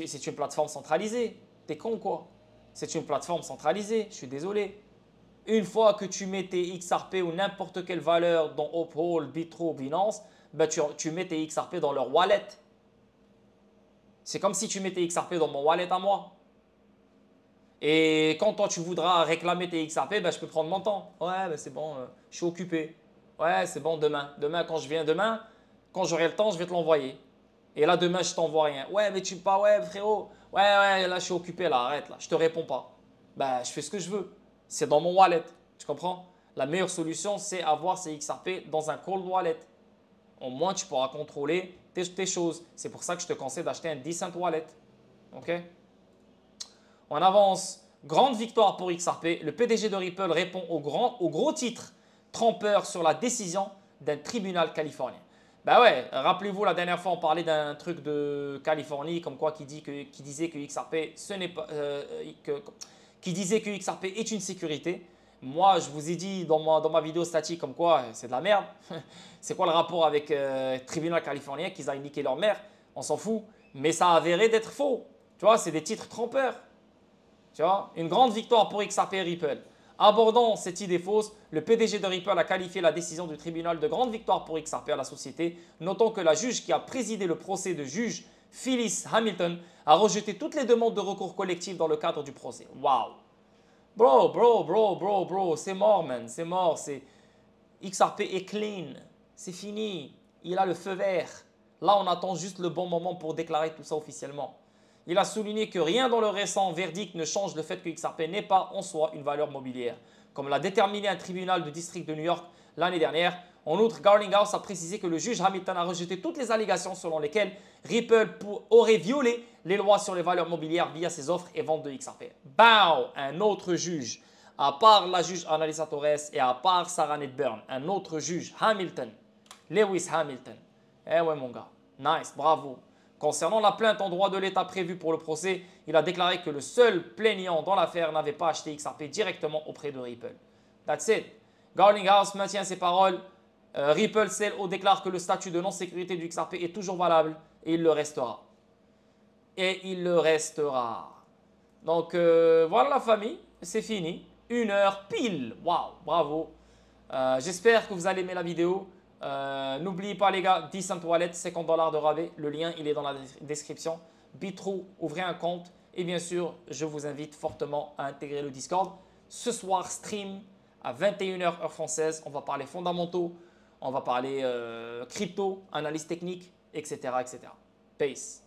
Speaker 1: c'est une plateforme centralisée. T'es con quoi? C'est une plateforme centralisée, je suis désolé. Une fois que tu mets tes XRP ou n'importe quelle valeur dans Uphold, Bitro, Binance, ben tu mets tes XRP dans leur wallet. C'est comme si tu mettais XRP dans mon wallet à moi. Et quand toi tu voudras réclamer tes XRP, ben, je peux prendre mon temps. Ouais, ben, c'est bon, je suis occupé. Ouais, c'est bon, demain. Demain, quand je viens demain, quand j'aurai le temps, je vais te l'envoyer. Et là, demain, je t'envoie rien. Ouais, mais tu me pas, ouais, frérot. Ouais, là, je suis occupé, là, arrête, là. Je te réponds pas. Ben, je fais ce que je veux. C'est dans mon wallet. Tu comprends? La meilleure solution, c'est avoir ces XRP dans un cold wallet. Au moins, tu pourras contrôler tes choses. C'est pour ça que je te conseille d'acheter un decent wallet. OK? On avance. Grande victoire pour XRP. Le PDG de Ripple répond au gros titre trompeur sur la décision d'un tribunal californien. Ben ouais, rappelez-vous, la dernière fois, on parlait d'un truc de Californie, comme quoi qui disait que XRP, qui disait que XRP est une sécurité. Moi, je vous ai dit dans ma vidéo statique comme quoi c'est de la merde. C'est quoi le rapport avec le tribunal californien qu'ils aient niqué leur mère? On s'en fout. Mais ça a avéré d'être faux. Tu vois, c'est des titres trompeurs. Tu vois, une grande victoire pour XRP et Ripple. Abordant cette idée fausse, le PDG de Ripple a qualifié la décision du tribunal de grande victoire pour XRP à la société, notant que la juge qui a présidé le procès de juge Phyllis Hamilton a rejeté toutes les demandes de recours collectif dans le cadre du procès. Waouh! Bro, c'est mort, man, c'est mort. XRP est clean, c'est fini. Il a le feu vert. Là, on attend juste le bon moment pour déclarer tout ça officiellement. Il a souligné que rien dans le récent verdict ne change le fait que XRP n'est pas en soi une valeur mobilière, comme l'a déterminé un tribunal de district de New York l'année dernière. En outre, Garlinghouse a précisé que le juge Hamilton a rejeté toutes les allégations selon lesquelles Ripple aurait violé les lois sur les valeurs mobilières via ses offres et ventes de XRP. Bow! Un autre juge, à part la juge Annalisa Torres et à part Sarah Nedburn, un autre juge, Hamilton, Lewis Hamilton. Eh ouais mon gars, nice, bravo. Concernant la plainte en droit de l'État prévue pour le procès, il a déclaré que le seul plaignant dans l'affaire n'avait pas acheté XRP directement auprès de Ripple. That's it. Garlinghouse maintient ses paroles. Ripple CLO déclare que le statut de non-sécurité du XRP est toujours valable et il le restera. Et il le restera. Donc voilà la famille, c'est fini. 1 heure pile. Waouh, bravo. J'espère que vous allez aimer la vidéo. N'oubliez pas les gars, Decent Wallet, 50 $ de rabais. Le lien il est dans la description. Bitrou, ouvrez un compte. Et bien sûr, je vous invite fortement à intégrer le Discord. Ce soir, stream à 21 h heure française. On va parler fondamentaux. On va parler crypto, analyse technique, etc., etc. Peace.